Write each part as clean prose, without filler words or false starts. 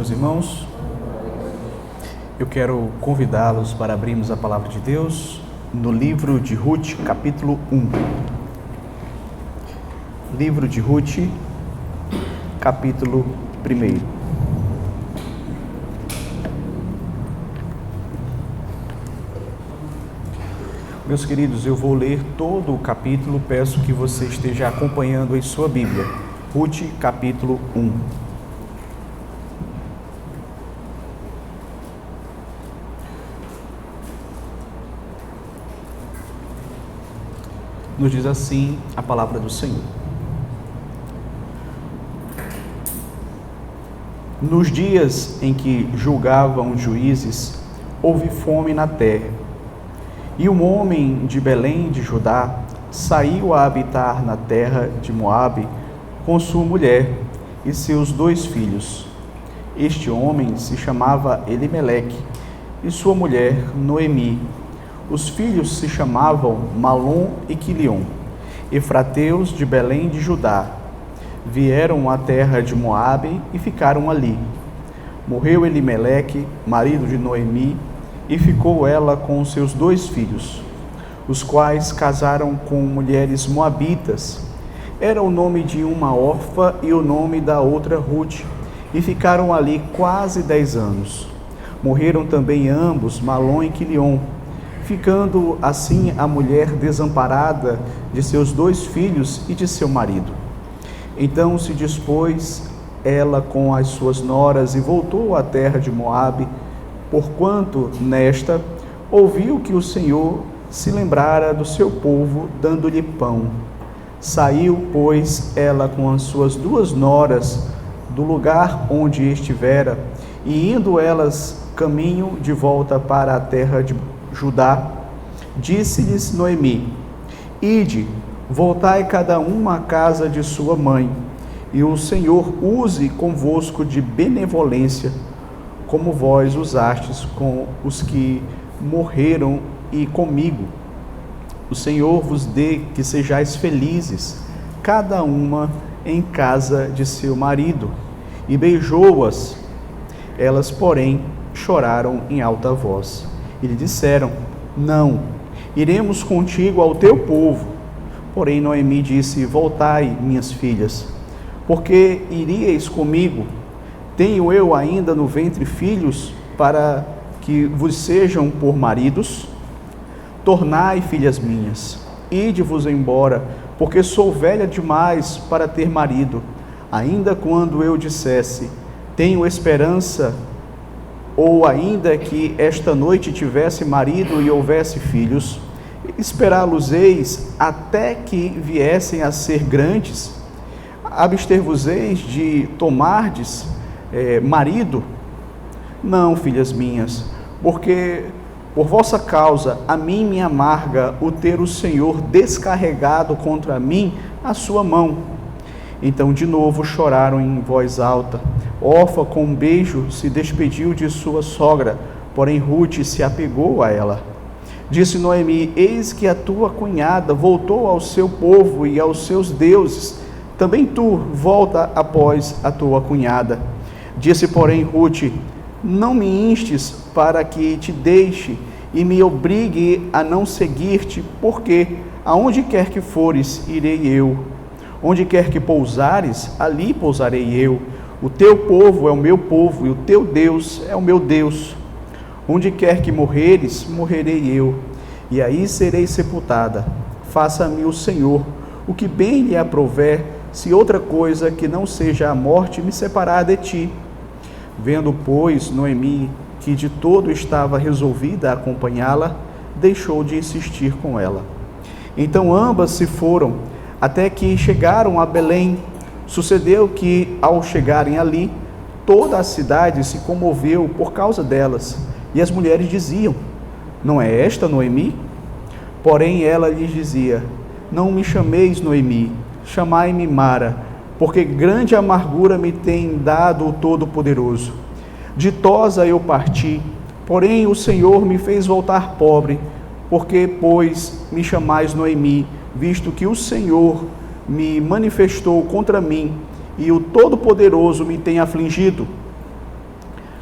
meus irmãos. Eu quero convidá-los para abrirmos a palavra de Deus no livro de Ruth, capítulo 1. Livro de Ruth, capítulo 1. Meus queridos, eu vou ler todo o capítulo, peço que você esteja acompanhando em sua Bíblia. Ruth, capítulo 1. Nos diz assim a palavra do Senhor. Nos dias em que julgavam os juízes, houve fome na terra. E um homem de Belém de Judá saiu a habitar na terra de Moabe com sua mulher e seus 2 filhos. Este homem se chamava Elimeleque e sua mulher Noemi. Os filhos se chamavam Malom e Quilion, efrateus de Belém de Judá. Vieram à terra de Moabe e ficaram ali. Morreu Elimeleque, marido de Noemi, e ficou ela com os seus 2 filhos, os quais casaram com mulheres moabitas. Era o nome de uma Orfa e o nome da outra Ruth, e ficaram ali quase 10 anos. Morreram também ambos, Malom e Quilion, ficando assim a mulher desamparada de seus 2 filhos e de seu marido. Então se dispôs ela com as suas noras e voltou à terra de Moabe, porquanto nesta ouviu que o Senhor se lembrara do seu povo, dando-lhe pão. Saiu, pois, ela com as suas 2 noras do lugar onde estivera, e indo elas caminho de volta para a terra de Judá, disse-lhes Noemi: Ide, voltai cada uma à casa de sua mãe, e o Senhor use convosco de benevolência, como vós usastes com os que morreram e comigo. O Senhor vos dê que sejais felizes, cada uma em casa de seu marido. E beijou-as. Elas, porém, choraram em alta voz. E lhe disseram: Não, iremos contigo ao teu povo. Porém Noemi disse: Voltai, minhas filhas, porque iríeis comigo? Tenho eu ainda no ventre filhos para que vos sejam por maridos? Tornai, filhas minhas, ide-vos embora, porque sou velha demais para ter marido. Ainda quando eu dissesse: tenho esperança, ou ainda que esta noite tivesse marido e houvesse filhos, esperá-los-eis até que viessem a ser grandes? Abster-vos-eis de tomardes marido? Não, filhas minhas, porque por vossa causa a mim me amarga o ter o Senhor descarregado contra mim a sua mão. Então de novo choraram em voz alta. Orfa com um beijo se despediu de sua sogra, porém Ruth se apegou a ela. Disse Noemi: Eis que a tua cunhada voltou ao seu povo e aos seus deuses. Também tu volta após a tua cunhada. Disse, porém, Ruth: Não me instes para que te deixe e me obrigue a não seguir-te, porque aonde quer que fores, irei eu. Onde quer que pousares, ali pousarei eu. O teu povo é o meu povo e o teu Deus é o meu Deus. Onde quer que morreres, morrerei eu, e aí serei sepultada. Faça-me o Senhor o que bem lhe aprouver, se outra coisa que não seja a morte me separar de ti. Vendo, pois, Noemi que de todo estava resolvida a acompanhá-la, deixou de insistir com ela. Então ambas se foram, até que chegaram a Belém. Sucedeu que, ao chegarem ali, toda a cidade se comoveu por causa delas, e as mulheres diziam: Não é esta Noemi? Porém ela lhes dizia: Não me chameis Noemi, chamai-me Mara, porque grande amargura me tem dado o Todo-Poderoso. Ditosa eu parti, porém o Senhor me fez voltar pobre. Porque, pois, me chamais Noemi, visto que o Senhor me manifestou contra mim, e o Todo-Poderoso me tem afligido?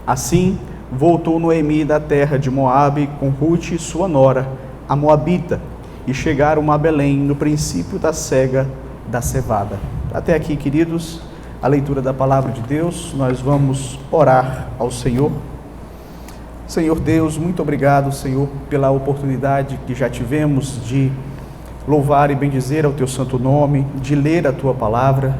Assim, voltou Noemi da terra de Moabe com Rute, sua nora, a moabita, e chegaram a Belém no princípio da cega da cevada. Até aqui, queridos, a leitura da palavra de Deus. Nós vamos orar ao Senhor. Senhor Deus, muito obrigado, Senhor, pela oportunidade que já tivemos de louvar e bendizer ao Teu santo nome, de ler a Tua palavra.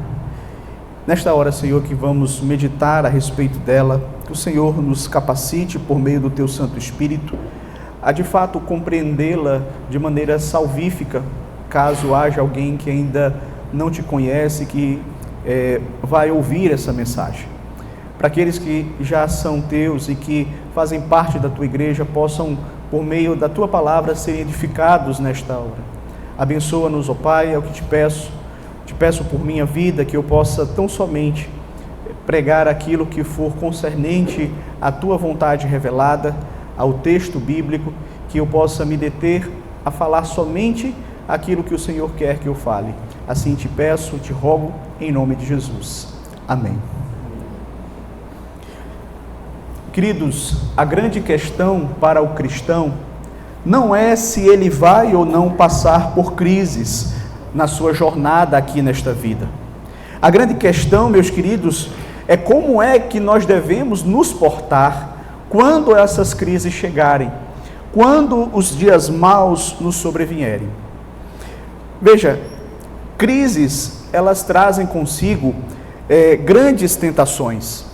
Nesta hora, Senhor, que vamos meditar a respeito dela, que o Senhor nos capacite por meio do Teu Santo Espírito a de fato compreendê-la de maneira salvífica, caso haja alguém que ainda não Te conhece, que vai ouvir essa mensagem. Para aqueles que já são Teus e que fazem parte da Tua igreja, possam, por meio da Tua palavra, serem edificados nesta hora. Abençoa-nos, ó Pai, é o que Te peço. Te peço por minha vida que eu possa tão somente pregar aquilo que for concernente à Tua vontade revelada, ao texto bíblico, que eu possa me deter a falar somente aquilo que o Senhor quer que eu fale. Assim Te peço, Te rogo, em nome de Jesus. Amém. Queridos, a grande questão para o cristão não é se ele vai ou não passar por crises na sua jornada aqui nesta vida. A grande questão, meus queridos, é como é que nós devemos nos portar quando essas crises chegarem, quando os dias maus nos sobrevierem. Veja, crises, elas trazem consigo grandes tentações.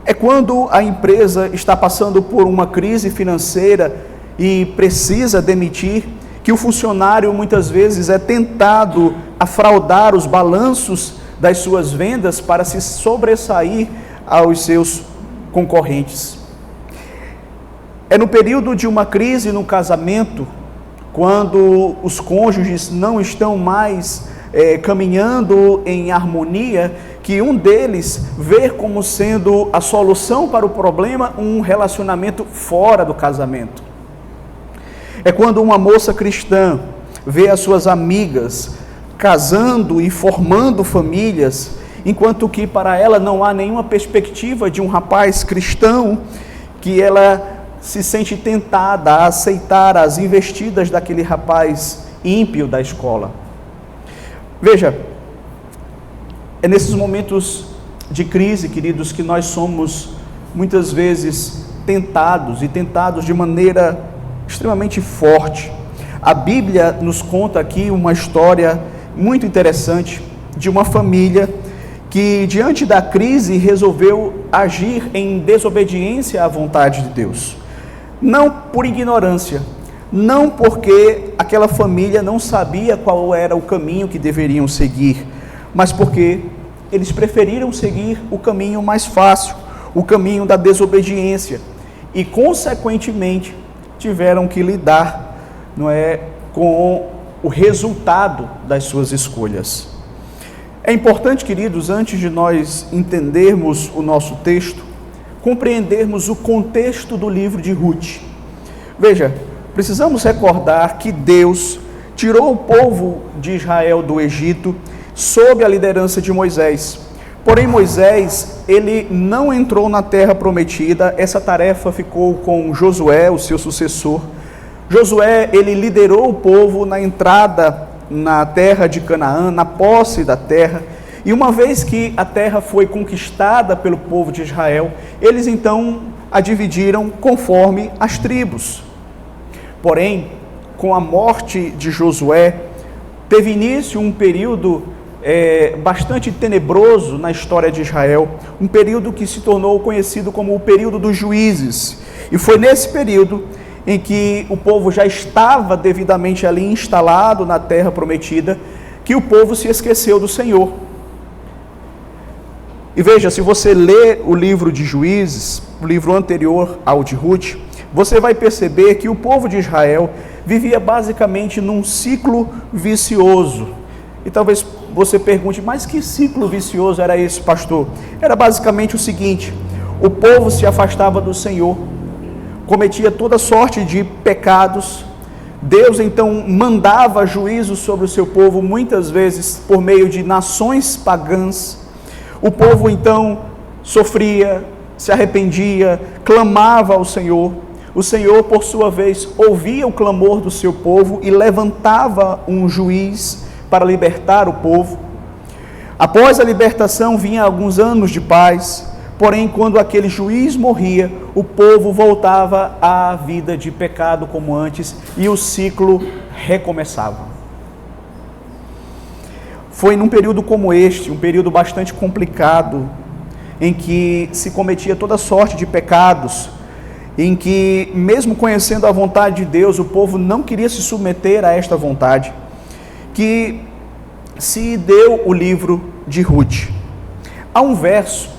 É quando a empresa está passando por uma crise financeira e precisa demitir, que o funcionário muitas vezes é tentado a fraudar os balanços das suas vendas para se sobressair aos seus concorrentes. É no período de uma crise no casamento, quando os cônjuges não estão mais caminhando em harmonia, que um deles vê como sendo a solução para o problema um relacionamento fora do casamento. É quando uma moça cristã vê as suas amigas casando e formando famílias, enquanto que para ela não há nenhuma perspectiva de um rapaz cristão, que ela se sente tentada a aceitar as investidas daquele rapaz ímpio da escola. Veja, é nesses momentos de crise, queridos, que nós somos muitas vezes tentados de maneira extremamente forte. A Bíblia nos conta aqui uma história muito interessante de uma família que, diante da crise, resolveu agir em desobediência à vontade de Deus. Não por ignorância, não porque aquela família não sabia qual era o caminho que deveriam seguir, mas porque eles preferiram seguir o caminho mais fácil, o caminho da desobediência, e consequentemente tiveram que lidar, com o resultado das suas escolhas. É importante, queridos, antes de nós entendermos o nosso texto, compreendermos o contexto do livro de Rute. Veja, precisamos recordar que Deus tirou o povo de Israel do Egito sob a liderança de Moisés. Porém, Moisés, ele não entrou na terra prometida. Essa tarefa ficou com Josué, o seu sucessor. Josué, ele liderou o povo na entrada na terra de Canaã, na posse da terra. E uma vez que a terra foi conquistada pelo povo de Israel, eles então a dividiram conforme as tribos. Porém, com a morte de Josué, teve início um período bastante tenebroso na história de Israel, um período que se tornou conhecido como o período dos juízes. E foi nesse período em que o povo já estava devidamente ali instalado na terra prometida, que o povo se esqueceu do Senhor. E veja, se você ler o livro de Juízes, o livro anterior ao de Rute, você vai perceber que o povo de Israel vivia basicamente num ciclo vicioso. E talvez você pergunte, mas que ciclo vicioso era esse, pastor? Era basicamente o seguinte: o povo se afastava do Senhor, cometia toda sorte de pecados. Deus então mandava juízo sobre o seu povo, muitas vezes por meio de nações pagãs. O povo então sofria se arrependia, clamava ao Senhor. O Senhor, por sua vez, ouvia o clamor do seu povo e levantava um juiz para libertar o povo. Após a libertação, vinha alguns anos de paz, porém, quando aquele juiz morria, o povo voltava à vida de pecado como antes e o ciclo recomeçava. Foi num período como este, um período bastante complicado, em que se cometia toda sorte de pecados, em que, mesmo conhecendo a vontade de Deus, o povo não queria se submeter a esta vontade, que se deu o livro de Ruth. Há um verso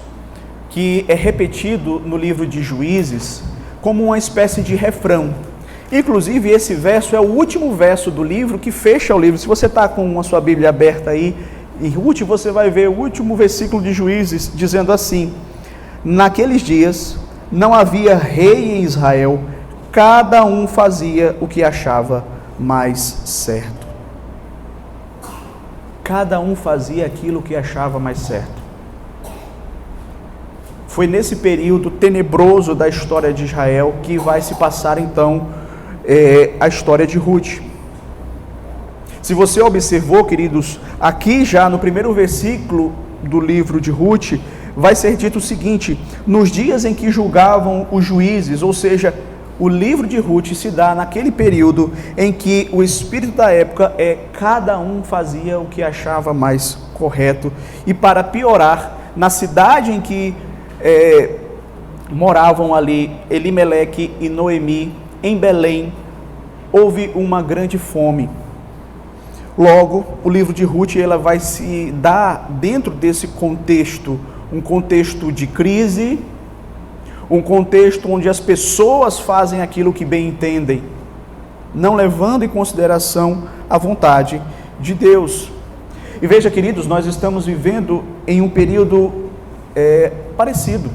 que é repetido no livro de Juízes como uma espécie de refrão. Inclusive, esse verso é o último verso do livro que fecha o livro. Se você está com a sua Bíblia aberta aí, em Ruth, você vai ver o último versículo de Juízes, dizendo assim: naqueles dias não havia rei em Israel, cada um fazia o que achava mais certo. Cada um fazia aquilo que achava mais certo. Foi nesse período tenebroso da história de Israel que vai se passar então a história de Ruth. Se você observou, queridos, aqui já no primeiro versículo do livro de Ruth, vai ser dito o seguinte: nos dias em que julgavam os juízes, ou seja, o livro de Ruth se dá naquele período em que o espírito da época cada um fazia o que achava mais correto. E para piorar, na cidade em que moravam ali Elimeleque e Noemi, em Belém, houve uma grande fome. Logo, o livro de Ruth ela vai se dar dentro desse contexto, um contexto de crise, um contexto onde as pessoas fazem aquilo que bem entendem, não levando em consideração a vontade de Deus. E veja, queridos, nós estamos vivendo em um período parecido.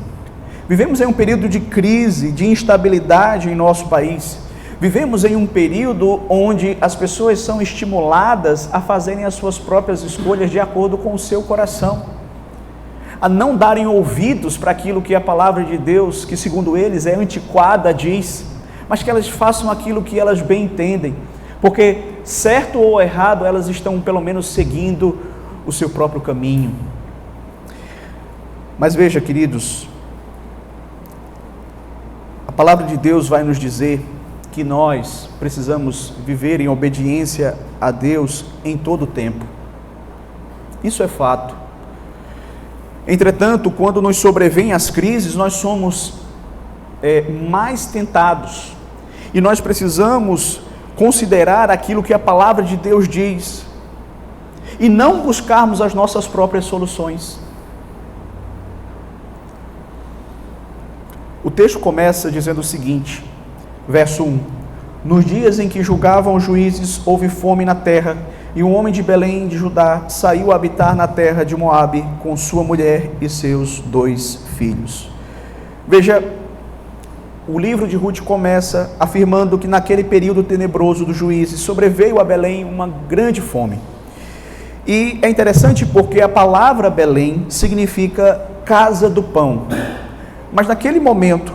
Vivemos em um período de crise, de instabilidade em nosso país. Vivemos em um período onde as pessoas são estimuladas a fazerem as suas próprias escolhas de acordo com o seu coração, a não darem ouvidos para aquilo que a palavra de Deus, que segundo eles é antiquada, diz, mas que elas façam aquilo que elas bem entendem, porque certo ou errado elas estão pelo menos seguindo o seu próprio caminho. Mas veja, queridos, a palavra de Deus vai nos dizer que nós precisamos viver em obediência a Deus em todo o tempo. Isso é fato. Entretanto, quando nos sobrevêm as crises, nós somos mais tentados. E nós precisamos considerar aquilo que a palavra de Deus diz e não buscarmos as nossas próprias soluções. O texto começa dizendo o seguinte, verso 1: nos dias em que julgavam os juízes, houve fome na terra, e um homem de Belém de Judá saiu a habitar na terra de Moabe com sua mulher e seus 2 filhos. Veja, o livro de Ruth começa afirmando que naquele período tenebroso dos juízes sobreveio a Belém uma grande fome. E é interessante porque a palavra Belém significa casa do pão. Mas naquele momento,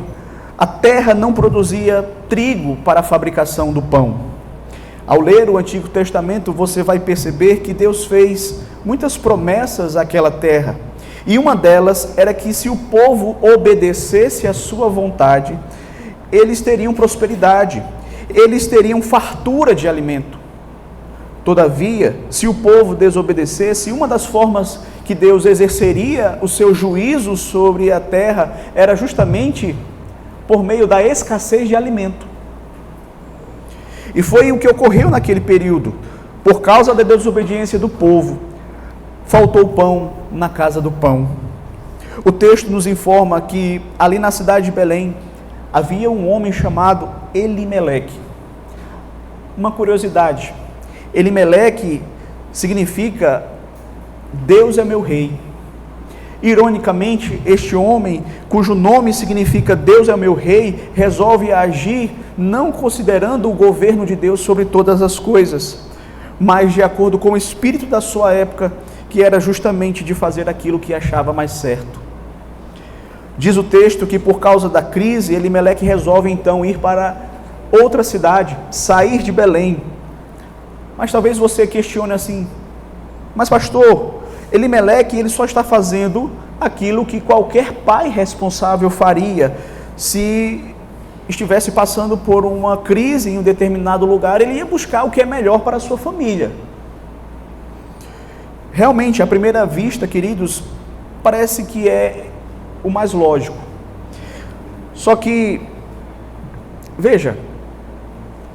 a terra não produzia trigo para a fabricação do pão. Ao ler o Antigo Testamento, você vai perceber que Deus fez muitas promessas àquela terra. E uma delas era que se o povo obedecesse à sua vontade, eles teriam prosperidade, eles teriam fartura de alimento. Todavia, se o povo desobedecesse, uma das formas que Deus exerceria o seu juízo sobre a terra era justamente por meio da escassez de alimento. E foi o que ocorreu naquele período. Por causa da desobediência do povo, faltou pão na casa do pão. O texto nos informa que ali na cidade de Belém havia um homem chamado Elimeleque. Uma curiosidade, Elimeleque significa Deus é meu rei. Ironicamente, este homem, cujo nome significa Deus é meu rei, resolve agir não considerando o governo de Deus sobre todas as coisas, mas de acordo com o espírito da sua época, que era justamente de fazer aquilo que achava mais certo. Diz o texto que por causa da crise, Elimeleque resolve então ir para outra cidade, sair de Belém. Mas talvez você questione assim, mas pastor, Elimeleque ele só está fazendo aquilo que qualquer pai responsável faria se estivesse passando por uma crise em um determinado lugar. Ele ia buscar o que é melhor para a sua família. Realmente, à primeira vista, queridos, parece que é o mais lógico. Só que, veja,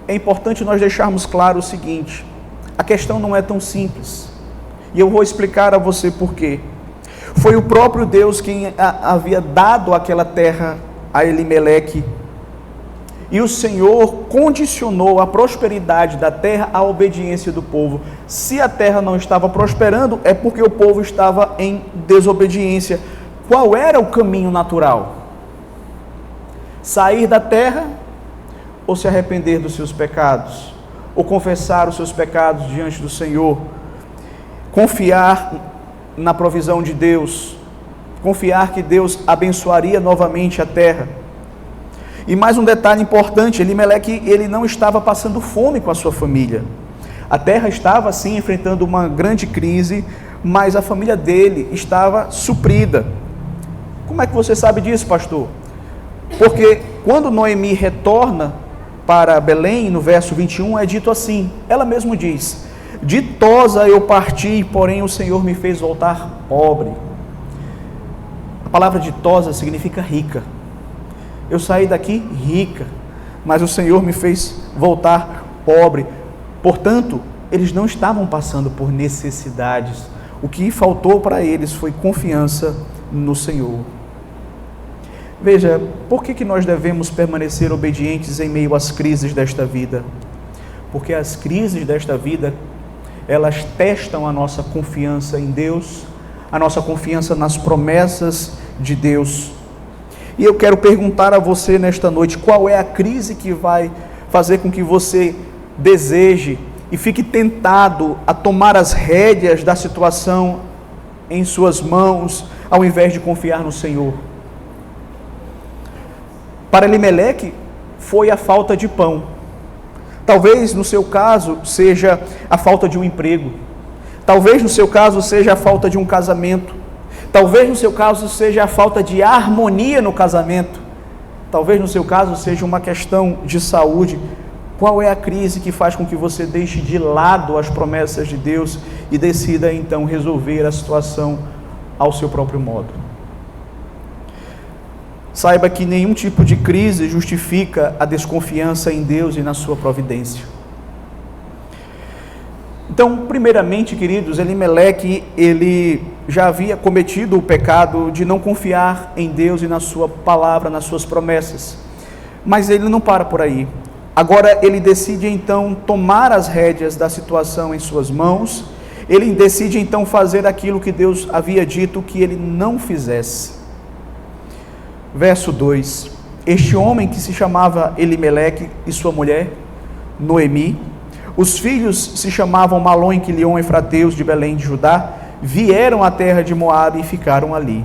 é importante nós deixarmos claro o seguinte: a questão não é tão simples. E eu vou explicar a você por quê. Foi o próprio Deus quem havia dado aquela terra a Elimeleque. E o Senhor condicionou a prosperidade da terra à obediência do povo. Se a terra não estava prosperando, é porque o povo estava em desobediência. Qual era o caminho natural? Sair da terra ou se arrepender dos seus pecados? Ou confessar os seus pecados diante do Senhor? Confiar na provisão de Deus, confiar que Deus abençoaria novamente a terra. E mais um detalhe importante: Elimeleque ele não estava passando fome com a sua família. A terra estava sim enfrentando uma grande crise, mas a família dele estava suprida. Como é que você sabe disso, pastor? Porque quando Noemi retorna para Belém, no verso 21, é dito assim, ela mesma diz: ditosa eu parti, porém o Senhor me fez voltar pobre. A palavra ditosa significa rica. Eu saí daqui rica, mas o Senhor me fez voltar pobre. Portanto, eles não estavam passando por necessidades. O que faltou para eles foi confiança no Senhor. Veja, por que nós devemos permanecer obedientes em meio às crises desta vida? Porque as crises desta vida, elas testam a nossa confiança em Deus, a nossa confiança nas promessas de Deus. E eu quero perguntar a você nesta noite, qual é a crise que vai fazer com que você deseje e fique tentado a tomar as rédeas da situação em suas mãos, ao invés de confiar no Senhor? Para Elimeleque, foi a falta de pão. Talvez no seu caso seja a falta de um emprego. Talvez no seu caso seja a falta de um casamento. Talvez no seu caso seja a falta de harmonia no casamento. Talvez no seu caso seja uma questão de saúde. Qual é a crise que faz com que você deixe de lado as promessas de Deus e decida então resolver a situação ao seu próprio modo? Saiba que nenhum tipo de crise justifica a desconfiança em Deus e na sua providência. Então, primeiramente, queridos, Elimeleque, ele já havia cometido o pecado de não confiar em Deus e na sua palavra, nas suas promessas. Mas ele não para por aí. Agora ele decide então tomar as rédeas da situação em suas mãos. Ele decide então fazer aquilo que Deus havia dito que ele não fizesse. Verso 2: este homem que se chamava Elimeleque e sua mulher, Noemi, os filhos se chamavam Malom e Quilion, efrateus de Belém de Judá, vieram à terra de Moabe e ficaram ali.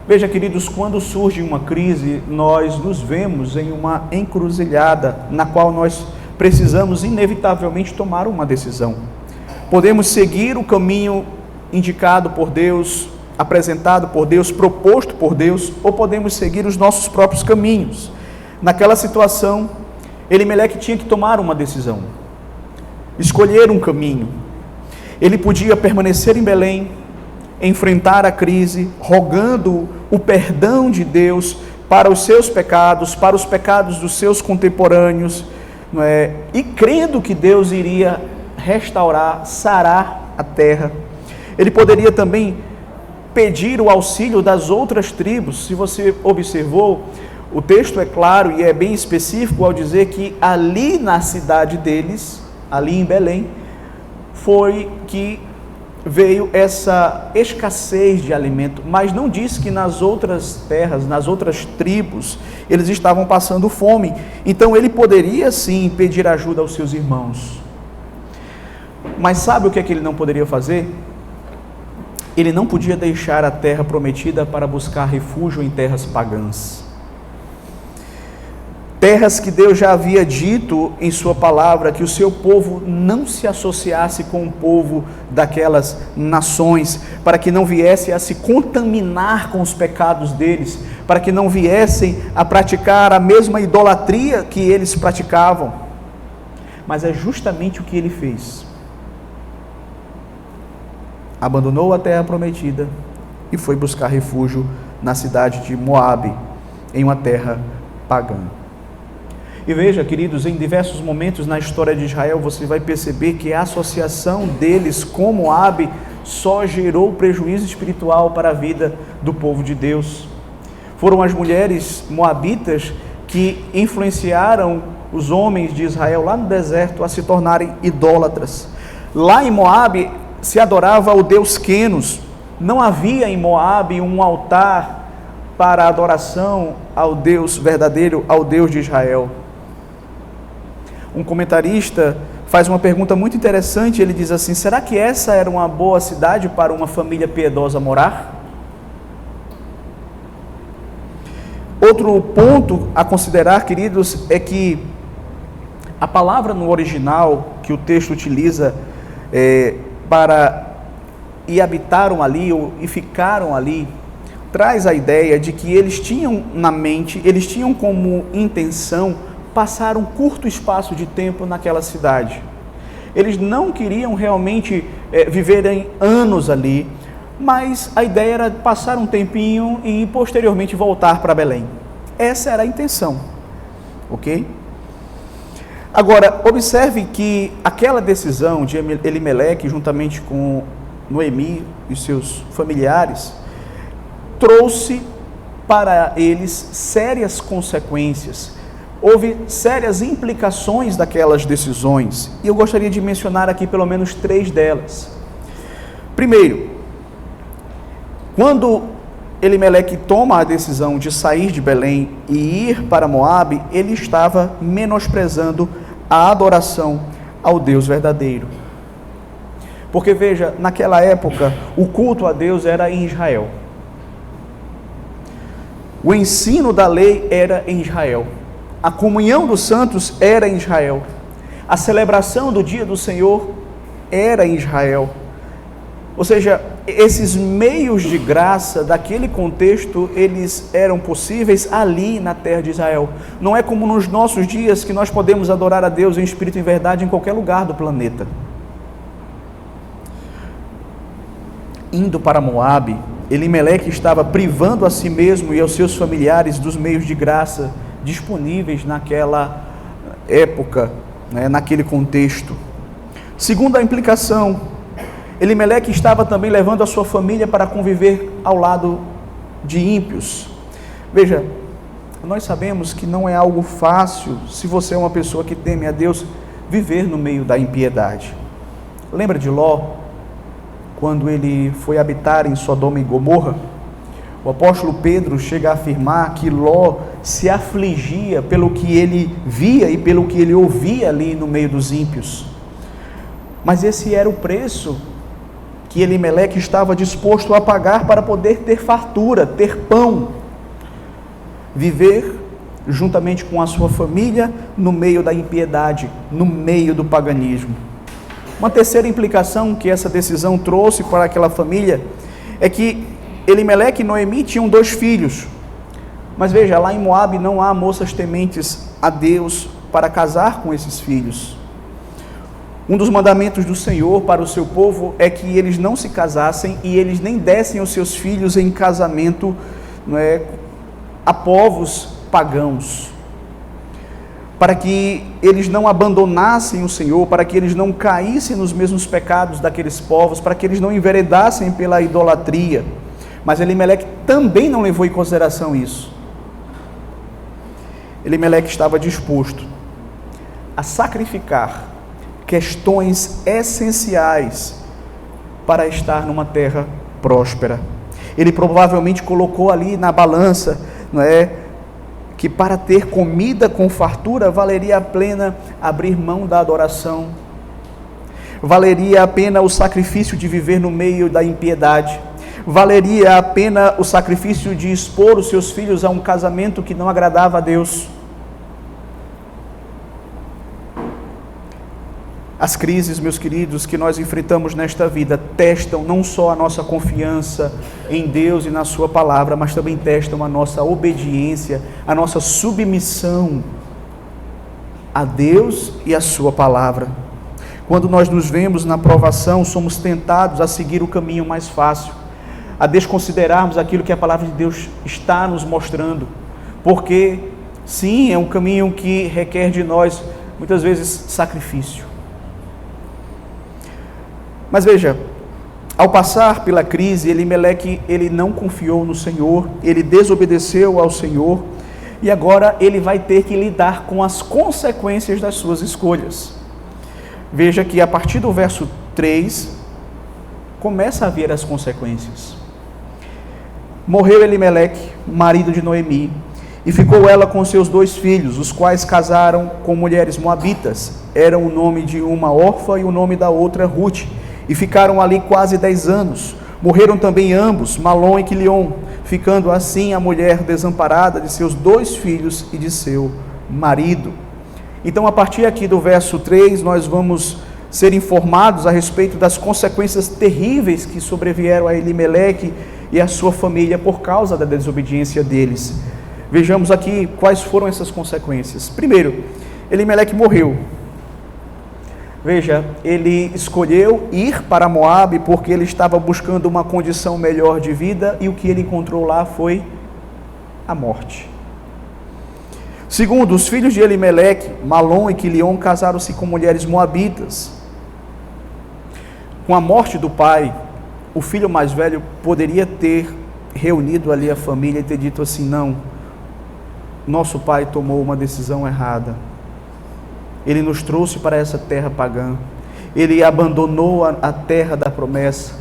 Veja, queridos, quando surge uma crise, nós nos vemos em uma encruzilhada, na qual nós precisamos inevitavelmente tomar uma decisão. Podemos seguir o caminho indicado por Deus, apresentado por Deus, proposto por Deus, ou podemos seguir os nossos próprios caminhos. Naquela situação, Elimeleque tinha que tomar uma decisão, escolher um caminho. Ele podia permanecer em Belém, enfrentar a crise, rogando o perdão de Deus para os seus pecados, para os pecados dos seus contemporâneos, não é? E crendo que Deus iria restaurar, sarar a terra. Ele poderia também pedir o auxílio das outras tribos. Se você observou, o texto é claro e é bem específico ao dizer que ali na cidade deles, ali em Belém, foi que veio essa escassez de alimento, mas não diz que nas outras terras, nas outras tribos, eles estavam passando fome. Então ele poderia sim pedir ajuda aos seus irmãos. Mas sabe o que é que ele não poderia fazer? ele não podia deixar a terra prometida para buscar refúgio em terras pagãs. Terras que Deus já havia dito em sua palavra que o seu povo não se associasse com o povo daquelas nações, para que não viesse a se contaminar com os pecados deles, para que não viessem a praticar a mesma idolatria que eles praticavam. Mas é justamente o que ele fez. Abandonou a terra prometida e foi buscar refúgio na cidade de Moabe, em uma terra pagã. E veja, queridos, em diversos momentos na história de Israel, você vai perceber que a associação deles com Moabe só gerou prejuízo espiritual para a vida do povo de Deus. Foram as mulheres moabitas que influenciaram os homens de Israel lá no deserto a se tornarem idólatras. Lá em Moabe se adorava o deus Quenos. Não havia em Moabe um altar para adoração ao Deus verdadeiro, ao Deus de Israel. Um comentarista faz uma pergunta muito interessante, ele diz assim: será que essa era uma boa cidade para uma família piedosa morar? Outro ponto a considerar, queridos, é que a palavra no original que o texto utiliza para e habitaram ali e ficaram ali, traz a ideia de que eles tinham na mente, eles tinham como intenção passar um curto espaço de tempo naquela cidade. Eles não queriam realmente viverem anos ali, mas a ideia era passar um tempinho e posteriormente voltar para Belém. Essa era a intenção, ok? Agora, observe que aquela decisão de Elimeleque, juntamente com Noemi e seus familiares, trouxe para eles sérias consequências. Houve sérias implicações daquelas decisões, e eu gostaria de mencionar aqui pelo menos 3 delas. Primeiro, quando Elimeleque toma a decisão de sair de Belém e ir para Moabe, ele estava menosprezando a adoração ao Deus verdadeiro. Porque veja, naquela época, o culto a Deus era em Israel. O ensino da lei era em Israel. A comunhão dos santos era em Israel. A celebração do dia do Senhor era em Israel. Ou seja, esses meios de graça daquele contexto, eles eram possíveis ali na terra de Israel. Não é como nos nossos dias que nós podemos adorar a Deus em espírito e em verdade em qualquer lugar do planeta. Indo para Moabe, Elimeleque estava privando a si mesmo e aos seus familiares dos meios de graça disponíveis naquela época, naquele contexto. Segunda implicação, Elimeleque estava também levando a sua família para conviver ao lado de ímpios. Veja, nós sabemos que não é algo fácil, se você é uma pessoa que teme a Deus, viver no meio da impiedade. Lembra de Ló, quando ele foi habitar em Sodoma e Gomorra? O apóstolo Pedro chega a afirmar que Ló se afligia pelo que ele via e pelo que ele ouvia ali no meio dos ímpios. Mas esse era o preço que Elimeleque estava disposto a pagar para poder ter fartura, ter pão, viver juntamente com a sua família no meio da impiedade, no meio do paganismo. Uma terceira implicação que essa decisão trouxe para aquela família é que Elimeleque e Noemi tinham 2 filhos, mas veja, lá em Moabe não há moças tementes a Deus para casar com esses filhos. Um dos mandamentos do Senhor para o seu povo é que eles não se casassem e eles nem dessem os seus filhos em casamento a povos pagãos, para que eles não abandonassem o Senhor, para que eles não caíssem nos mesmos pecados daqueles povos, para que eles não enveredassem pela idolatria. Mas Elimeleque também não levou em consideração isso. Elimeleque estava disposto a sacrificar questões essenciais para estar numa terra próspera. Ele provavelmente colocou ali na balança, que para ter comida com fartura valeria a pena abrir mão da adoração. Valeria a pena o sacrifício de viver no meio da impiedade? Valeria a pena o sacrifício de expor os seus filhos a um casamento que não agradava a Deus? As crises, meus queridos, que nós enfrentamos nesta vida testam não só a nossa confiança em Deus e na sua palavra, mas também testam a nossa obediência, a nossa submissão a Deus e a sua palavra. Quando nós nos vemos na provação, somos tentados a seguir o caminho mais fácil, a desconsiderarmos aquilo que a palavra de Deus está nos mostrando, porque sim, é um caminho que requer de nós, muitas vezes, sacrifício. Mas veja, ao passar pela crise, Elimeleque, ele não confiou no Senhor, ele desobedeceu ao Senhor, e agora ele vai ter que lidar com as consequências das suas escolhas. Veja que a partir do verso 3, começa a ver as consequências. Morreu Elimeleque, marido de Noemi, e ficou ela com seus 2 filhos, os quais casaram com mulheres moabitas. Eram o nome de uma Orfa e o nome da outra Rute, e ficaram ali quase 10 anos. Morreram também ambos, Malom e Quilion, ficando assim a mulher desamparada de seus 2 filhos e de seu marido. Então, a partir aqui do verso 3, nós vamos ser informados a respeito das consequências terríveis que sobrevieram a Elimeleque e a sua família por causa da desobediência deles. Vejamos aqui quais foram essas consequências. Primeiro, Elimeleque morreu. Veja, ele escolheu ir para Moabe porque ele estava buscando uma condição melhor de vida, e o que ele encontrou lá foi a morte. Segundo, os filhos de Elimeleque, Malom e Quilion, casaram-se com mulheres moabitas. Com a morte do pai, o filho mais velho poderia ter reunido ali a família e ter dito assim: não, nosso pai tomou uma decisão errada. Ele nos trouxe para essa terra pagã. Ele abandonou a terra da promessa.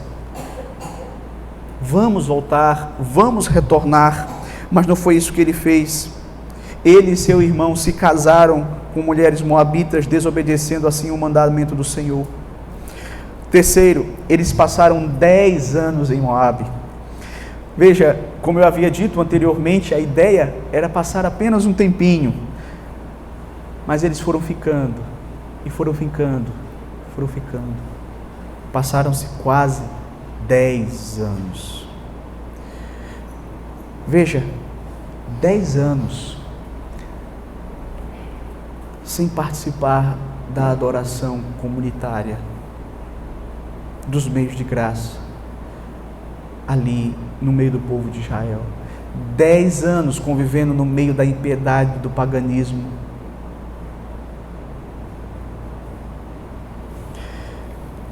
Vamos voltar, vamos retornar. Mas não foi isso que ele fez. Ele e seu irmão se casaram com mulheres moabitas, desobedecendo assim o mandamento do Senhor. Terceiro, eles passaram 10 anos em Moabe. Veja, como eu havia dito anteriormente, a ideia era passar apenas um tempinho. Mas eles foram ficando, e foram ficando. Passaram-se quase 10 anos. Veja, 10 anos sem participar da adoração comunitária, dos meios de graça, ali no meio do povo de Israel. 10 anos convivendo no meio da impiedade, do paganismo.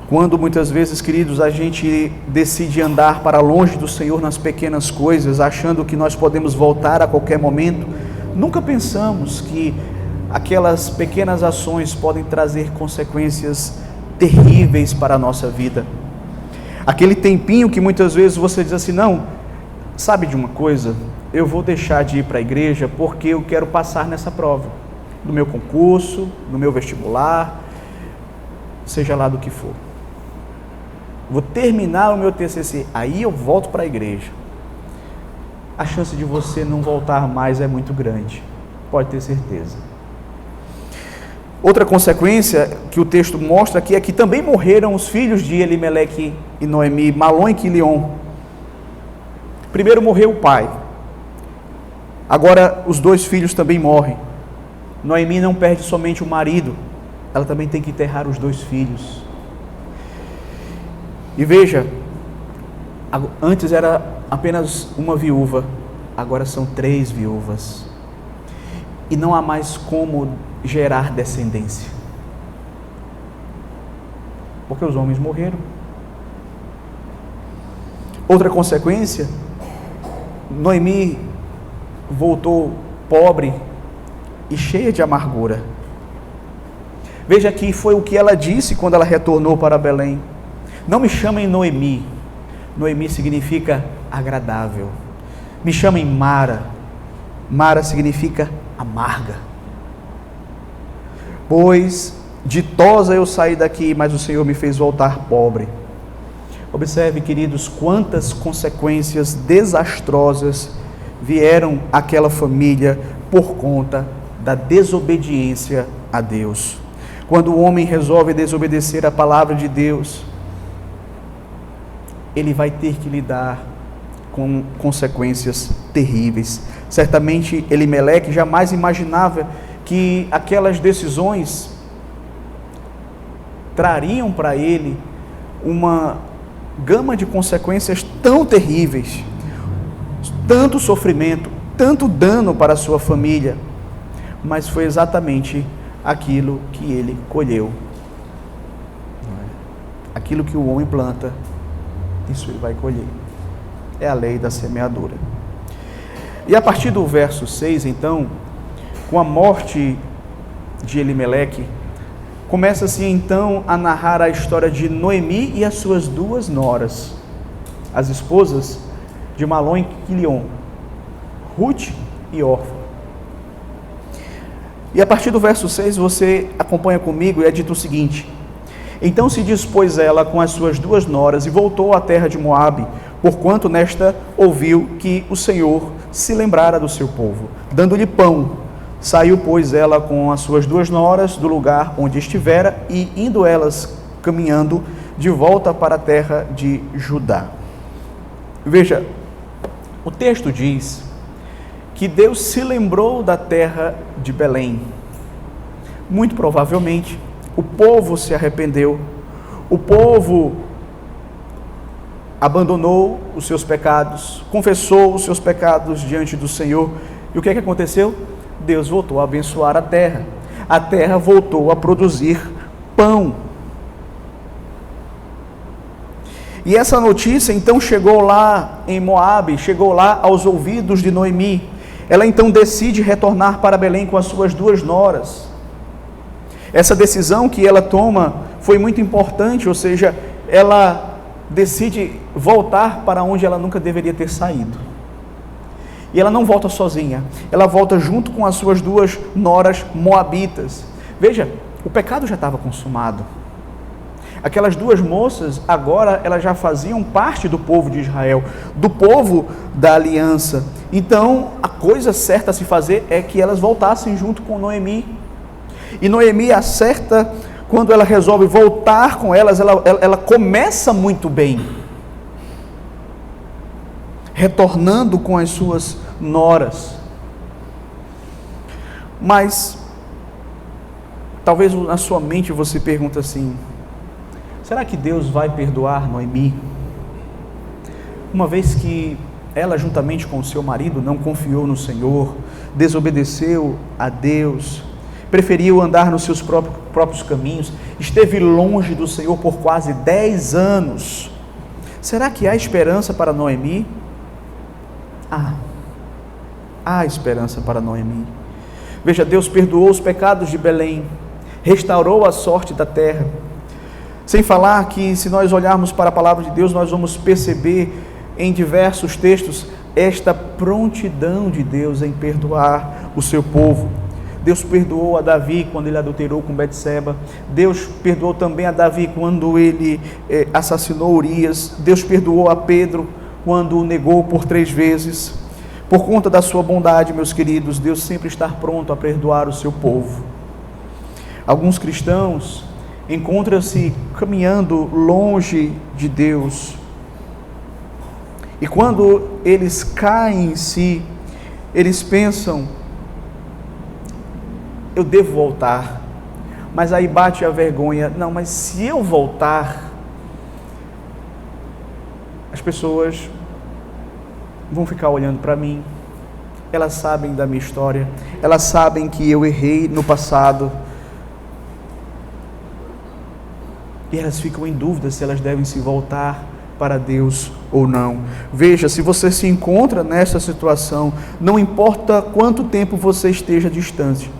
Quando muitas vezes, queridos, a gente decide andar para longe do Senhor nas pequenas coisas, achando que nós podemos voltar a qualquer momento, nunca pensamos que aquelas pequenas ações podem trazer consequências terríveis para a nossa vida. Aquele tempinho que muitas vezes você diz assim: não, sabe de uma coisa? Eu vou deixar de ir para a igreja porque eu quero passar nessa prova, no meu concurso, no meu vestibular, seja lá do que for. Vou terminar o meu TCC, aí eu volto para a igreja. A chance de você não voltar mais é muito grande, pode ter certeza. Outra consequência que o texto mostra aqui é que também morreram os filhos de Elimeleque e Noemi, Malom e Quilion. Primeiro morreu o pai, agora os 2 filhos também morrem. Noemi não perde somente o marido, ela também tem que enterrar os 2 filhos. E veja, antes era apenas uma viúva, agora são 3 viúvas. E não há mais como gerar descendência, porque os homens morreram. Outra consequência, Noemi voltou pobre e cheia de amargura. Veja que foi o que ela disse quando ela retornou para Belém: não me chamem Noemi. Noemi significa agradável. Me chamem Mara. Mara significa amarga. Pois ditosa eu saí daqui, mas o Senhor me fez voltar pobre. Observe, queridos, quantas consequências desastrosas vieram àquela família por conta da desobediência a Deus. Quando o homem resolve desobedecer a palavra de Deus, ele vai ter que lidar com consequências terríveis. Certamente Elimeleque jamais imaginava que aquelas decisões trariam para ele uma gama de consequências tão terríveis, tanto sofrimento, tanto dano para a sua família, mas foi exatamente aquilo que ele colheu. Aquilo que o homem planta, isso ele vai colher. É a lei da semeadura. E a partir do verso 6, então, com a morte de Elimeleque, começa-se então a narrar a história de Noemi e as suas duas noras, as esposas de Malom e Quilion, Ruth e Orfa. E a partir do verso 6, você acompanha comigo, e é dito o seguinte: então se dispôs ela com as suas duas noras e voltou à terra de Moabe, porquanto nesta ouviu que o Senhor se lembrara do seu povo, dando-lhe pão. Saiu, pois, ela com as suas duas noras do lugar onde estivera, e indo elas caminhando de volta para a terra de Judá. Veja, o texto diz que Deus se lembrou da terra de Belém. Muito provavelmente, o povo se arrependeu, o povo abandonou os seus pecados, confessou os seus pecados diante do Senhor. E o que é que aconteceu? Deus voltou a abençoar a terra voltou a produzir pão. E essa notícia então chegou lá em Moabe, chegou lá aos ouvidos de Noemi. Ela então decide retornar para Belém com as suas duas noras. Essa decisão que ela toma foi muito importante, ou seja, ela decide voltar para onde ela nunca deveria ter saído. E ela não volta sozinha, ela volta junto com as suas duas noras moabitas. Veja, o pecado já estava consumado. Aquelas duas moças, agora elas já faziam parte do povo de Israel, do povo da aliança. Então, a coisa certa a se fazer é que elas voltassem junto com Noemi. E Noemi acerta, quando ela resolve voltar com elas, ela começa muito bem, retornando com as suas noras. Mas, talvez na sua mente você pergunta assim: será que Deus vai perdoar Noemi? Uma vez que ela, juntamente com o seu marido, não confiou no Senhor, desobedeceu a Deus, preferiu andar nos seus próprios caminhos, esteve longe do Senhor por quase 10 anos. Será que há esperança para Noemi? Há esperança para Noemi. Veja, Deus perdoou os pecados de Belém, restaurou a sorte da terra. Sem falar que, se nós olharmos para a palavra de Deus, nós vamos perceber em diversos textos esta prontidão de Deus em perdoar o seu povo. Deus perdoou a Davi quando ele adulterou com Betseba. Deus perdoou também a Davi quando ele assassinou Urias. Deus perdoou a Pedro quando o negou por 3 vezes. Por conta da sua bondade, meus queridos, Deus sempre está pronto a perdoar o seu povo. Alguns cristãos encontram-se caminhando longe de Deus. E quando eles caem em si, eles pensam: eu devo voltar. Mas aí bate a vergonha: não, mas se eu voltar, as pessoas vão ficar olhando para mim. Elas sabem da minha história, elas sabem que eu errei no passado. E elas ficam em dúvida se elas devem se voltar para Deus ou não. Veja, se você se encontra nessa situação, não importa quanto tempo você esteja distante,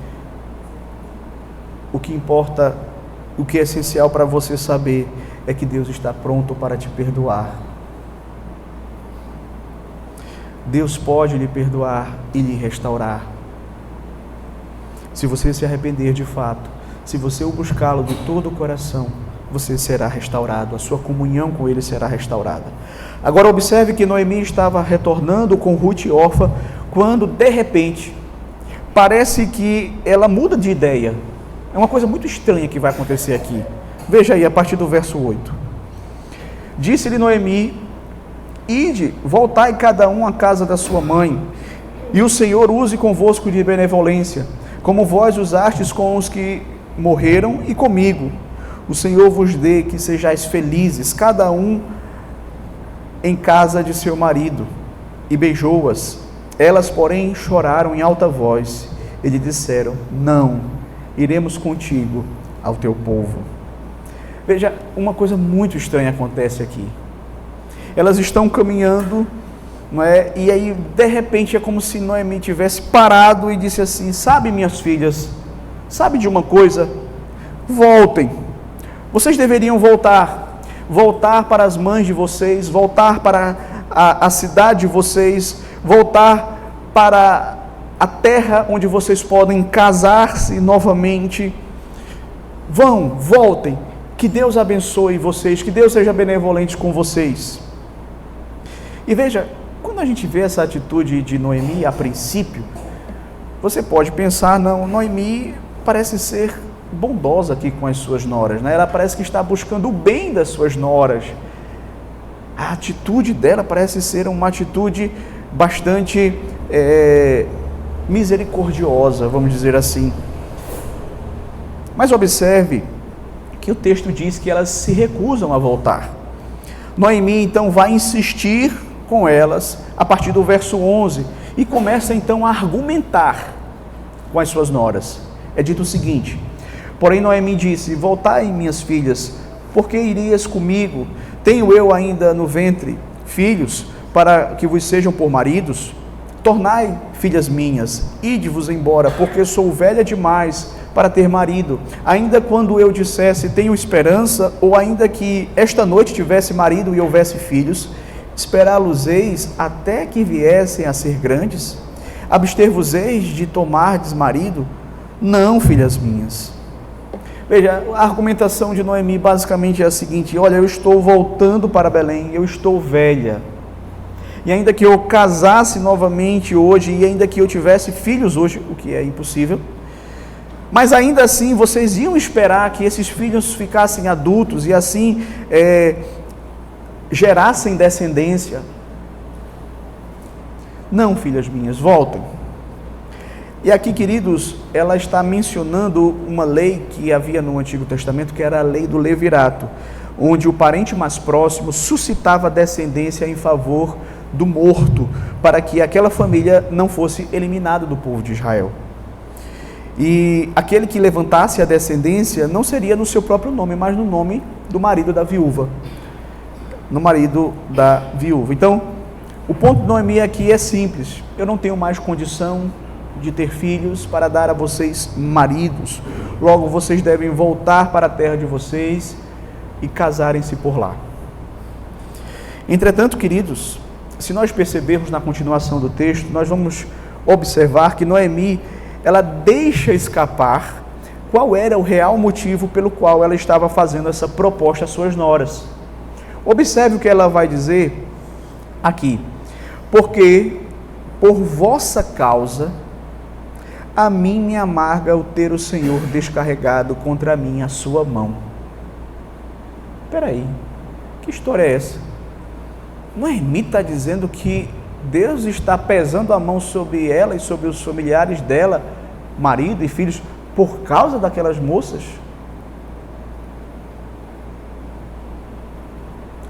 o que importa, o que é essencial para você saber é que Deus está pronto para te perdoar. Deus pode lhe perdoar e lhe restaurar. Se você se arrepender de fato, se você o buscá-lo de todo o coração, você será restaurado, a sua comunhão com ele será restaurada. Agora observe que Noemi estava retornando com Ruth e Orfa, quando de repente parece que ela muda de ideia. É uma coisa muito estranha que vai acontecer aqui. Veja aí, a partir do verso 8. Disse-lhe Noemi: ide, voltai cada um à casa da sua mãe, e o Senhor use convosco de benevolência, como vós usastes com os que morreram e comigo. O Senhor vos dê que sejais felizes, cada um em casa de seu marido. E beijou-as. Elas, porém, choraram em alta voz e lhe disseram: não, iremos contigo ao teu povo. Veja, uma coisa muito estranha acontece aqui. Elas estão caminhando, não é? E aí, de repente, é como se Noemi tivesse parado e disse assim: sabe, minhas filhas, sabe de uma coisa? Voltem. Vocês deveriam voltar para as mães de vocês, voltar para a cidade de vocês, voltar para a terra onde vocês podem casar-se novamente. Voltem, que Deus abençoe vocês, que Deus seja benevolente com vocês. E veja, quando a gente vê essa atitude de Noemi, a princípio, você pode pensar: não, Noemi parece ser bondosa aqui com as suas noras, né? Ela parece que está buscando o bem das suas noras. A atitude dela parece ser uma atitude bastante misericordiosa, vamos dizer assim. Mas observe que o texto diz que elas se recusam a voltar. Noemi então vai insistir com elas a partir do verso 11 e começa então a argumentar com as suas noras. É dito o seguinte: porém Noemi disse: voltai, minhas filhas, porque irias comigo? Tenho eu ainda no ventre filhos para que vos sejam por maridos? Tornai, filhas minhas, ide-vos embora, porque sou velha demais para ter marido. Ainda quando eu dissesse tenho esperança, ou ainda que esta noite tivesse marido e houvesse filhos, esperá-los-eis até que viessem a ser grandes? Abster-vos-eis de tomardes marido? Não, filhas minhas. Veja, a argumentação de Noemi basicamente é a seguinte: olha, eu estou voltando para Belém, eu estou velha, e ainda que eu casasse novamente hoje, e ainda que eu tivesse filhos hoje, o que é impossível, mas ainda assim vocês iam esperar que esses filhos ficassem adultos e assim gerassem descendência. Não, filhas minhas, voltem. E aqui, queridos, ela está mencionando uma lei que havia no Antigo Testamento, que era a lei do levirato, onde o parente mais próximo suscitava descendência em favor do morto, para que aquela família não fosse eliminada do povo de Israel. E aquele que levantasse a descendência não seria no seu próprio nome, mas no nome do marido da viúva. Então, o ponto de Noemi aqui é simples: eu não tenho mais condição de ter filhos para dar a vocês maridos, logo vocês devem voltar para a terra de vocês e casarem-se por lá. Entretanto, queridos, se nós percebermos na continuação do texto, nós vamos observar que Noemi, ela deixa escapar qual era o real motivo pelo qual ela estava fazendo essa proposta às suas noras. Observe o que ela vai dizer aqui: porque por vossa causa a mim me amarga o ter o Senhor descarregado contra mim a sua mão. Espera aí, que história é essa? Noemi está dizendo que Deus está pesando a mão sobre ela e sobre os familiares dela, marido e filhos, por causa daquelas moças?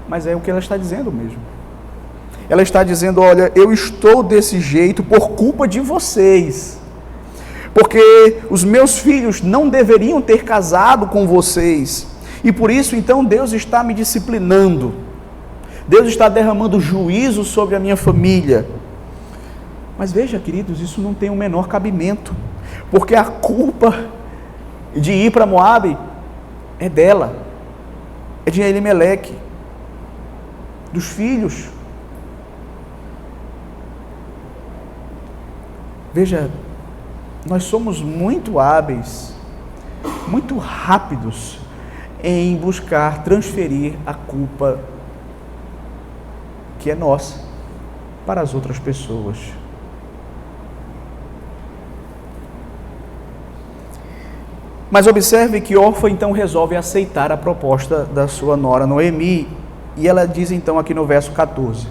Mas é o que ela está dizendo mesmo. Ela está dizendo: olha, eu estou desse jeito por culpa de vocês, porque os meus filhos não deveriam ter casado com vocês, e por isso então Deus está me disciplinando, Deus está derramando juízo sobre a minha família. Mas veja, queridos, isso não tem o menor cabimento, porque a culpa de ir para Moabe é dela, é de Elimeleque, dos filhos. Veja, nós somos muito hábeis muito rápidos em buscar transferir a culpa que é nossa para as outras pessoas. Mas observe que Orfa então resolve aceitar a proposta da sua nora Noemi, e ela diz então aqui no verso 14: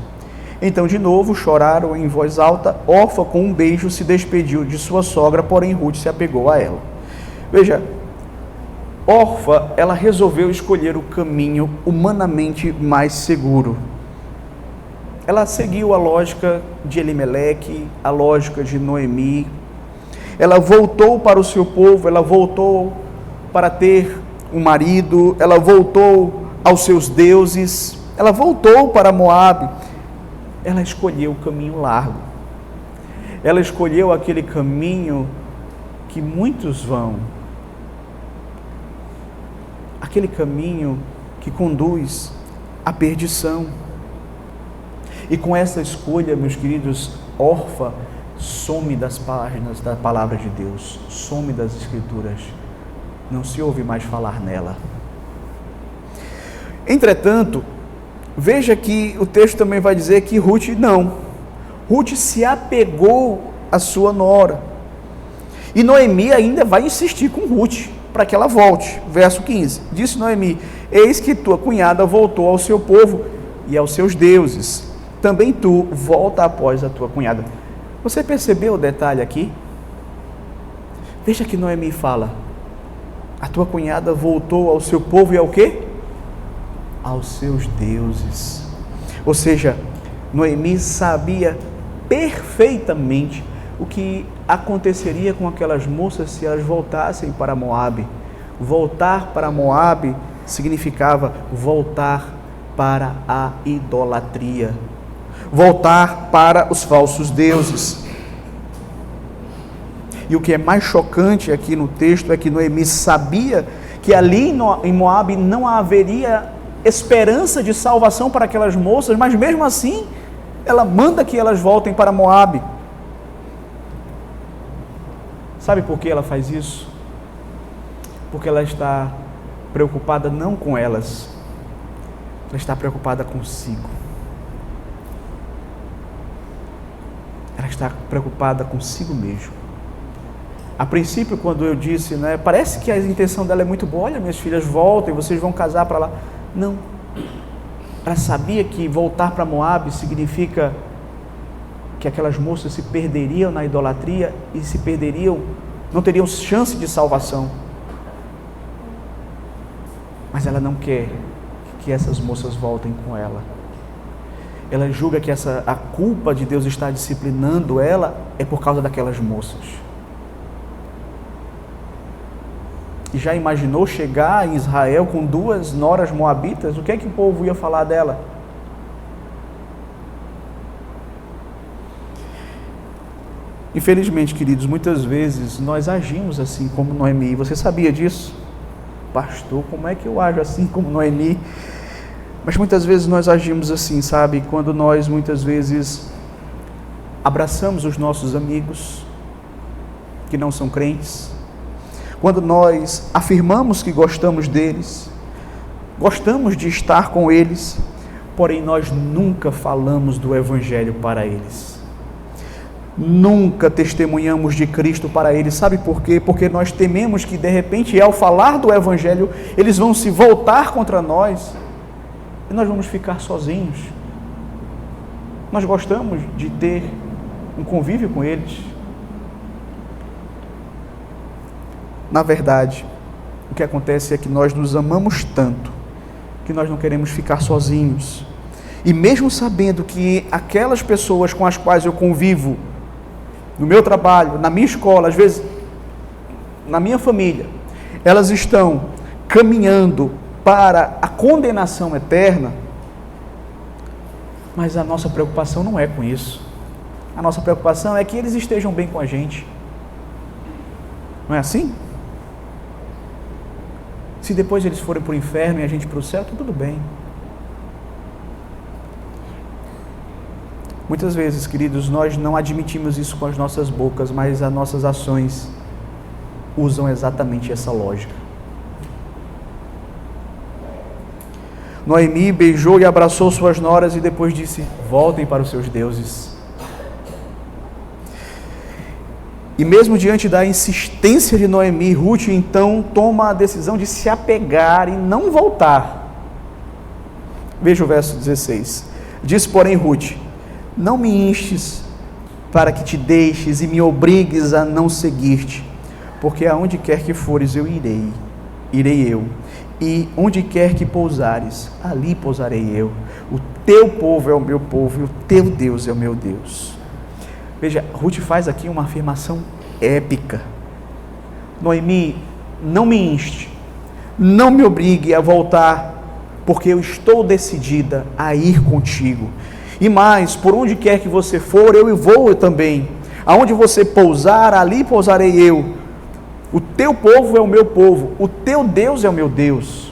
então de novo choraram em voz alta, Orfa com um beijo se despediu de sua sogra, porém Ruth se apegou a ela. Veja, Orfa, ela resolveu escolher o caminho humanamente mais seguro. Ela seguiu a lógica de Elimeleque, a lógica de Noemi. Ela voltou para o seu povo, ela voltou para ter um marido, ela voltou aos seus deuses, ela voltou para Moabe. Ela escolheu o caminho largo. Ela escolheu aquele caminho que muitos vão. Aquele caminho que conduz à perdição. E com essa escolha, meus queridos, Orfa some das páginas da palavra de Deus, some das Escrituras, não se ouve mais falar nela. Entretanto, veja que o texto também vai dizer que Ruth não. Ruth se apegou à sua nora. E Noemi ainda vai insistir com Ruth para que ela volte. Verso 15, disse Noemi: eis que tua cunhada voltou ao seu povo e aos seus deuses. Também tu volta após a tua cunhada. Você percebeu o detalhe aqui? Veja que Noemi fala: a tua cunhada voltou ao seu povo e ao quê? Aos seus deuses. Ou seja, Noemi sabia perfeitamente o que aconteceria com aquelas moças se elas voltassem para Moabe. Voltar para Moabe significava voltar para a idolatria, voltar para os falsos deuses. E o que é mais chocante aqui no texto é que Noemi sabia que ali em Moabe não haveria esperança de salvação para aquelas moças, mas mesmo assim ela manda que elas voltem para Moabe. Sabe por que ela faz isso? Porque ela está preocupada não com elas, ela está preocupada consigo. Ela está preocupada consigo mesmo. A princípio, quando eu disse, parece que a intenção dela é muito boa, olha, minhas filhas voltem, vocês vão casar para lá. Não. Ela sabia que voltar para Moabe significa que aquelas moças se perderiam na idolatria e se perderiam, não teriam chance de salvação. Mas ela não quer que essas moças voltem com ela. Ela julga que a culpa de Deus estar disciplinando ela é por causa daquelas moças. E já imaginou chegar em Israel com 2 noras moabitas? O que é que o povo ia falar dela? Infelizmente, queridos, muitas vezes nós agimos assim como Noemi. Você sabia disso? Pastor, como é que eu ajo assim como Noemi? Mas muitas vezes nós agimos assim, sabe? Quando nós muitas vezes abraçamos os nossos amigos que não são crentes, quando nós afirmamos que gostamos deles, gostamos de estar com eles, porém nós nunca falamos do Evangelho para eles. Nunca testemunhamos de Cristo para eles. Sabe por quê? Porque nós tememos que de repente, ao falar do Evangelho, eles vão se voltar contra nós e nós vamos ficar sozinhos. Nós gostamos de ter um convívio com eles. Na verdade, o que acontece é que nós nos amamos tanto que nós não queremos ficar sozinhos. E mesmo sabendo que aquelas pessoas com as quais eu convivo, no meu trabalho, na minha escola, às vezes na minha família, elas estão caminhando para a condenação eterna, mas a nossa preocupação não é com isso. A nossa preocupação é que eles estejam bem com a gente. Não é assim? Se depois eles forem para o inferno e a gente para o céu, tudo bem. Muitas vezes, queridos, nós não admitimos isso com as nossas bocas, mas as nossas ações usam exatamente essa lógica. Noemi beijou e abraçou suas noras e depois disse: voltem para os seus deuses. E mesmo diante da insistência de Noemi, Ruth então toma a decisão de se apegar e não voltar. Veja o verso 16. Diz, porém, Ruth: não me instes para que te deixes e me obrigues a não seguir-te, porque aonde quer que fores eu irei eu, e onde quer que pousares, ali pousarei eu. O teu povo é o meu povo e o teu Deus é o meu Deus. Veja, Ruth faz aqui uma afirmação épica. Noemi, não me inste, não me obrigue a voltar, porque eu estou decidida a ir contigo. E mais, por onde quer que você for, eu vou também. Aonde você pousar, ali pousarei eu. O teu povo é o meu povo, o teu Deus é o meu Deus.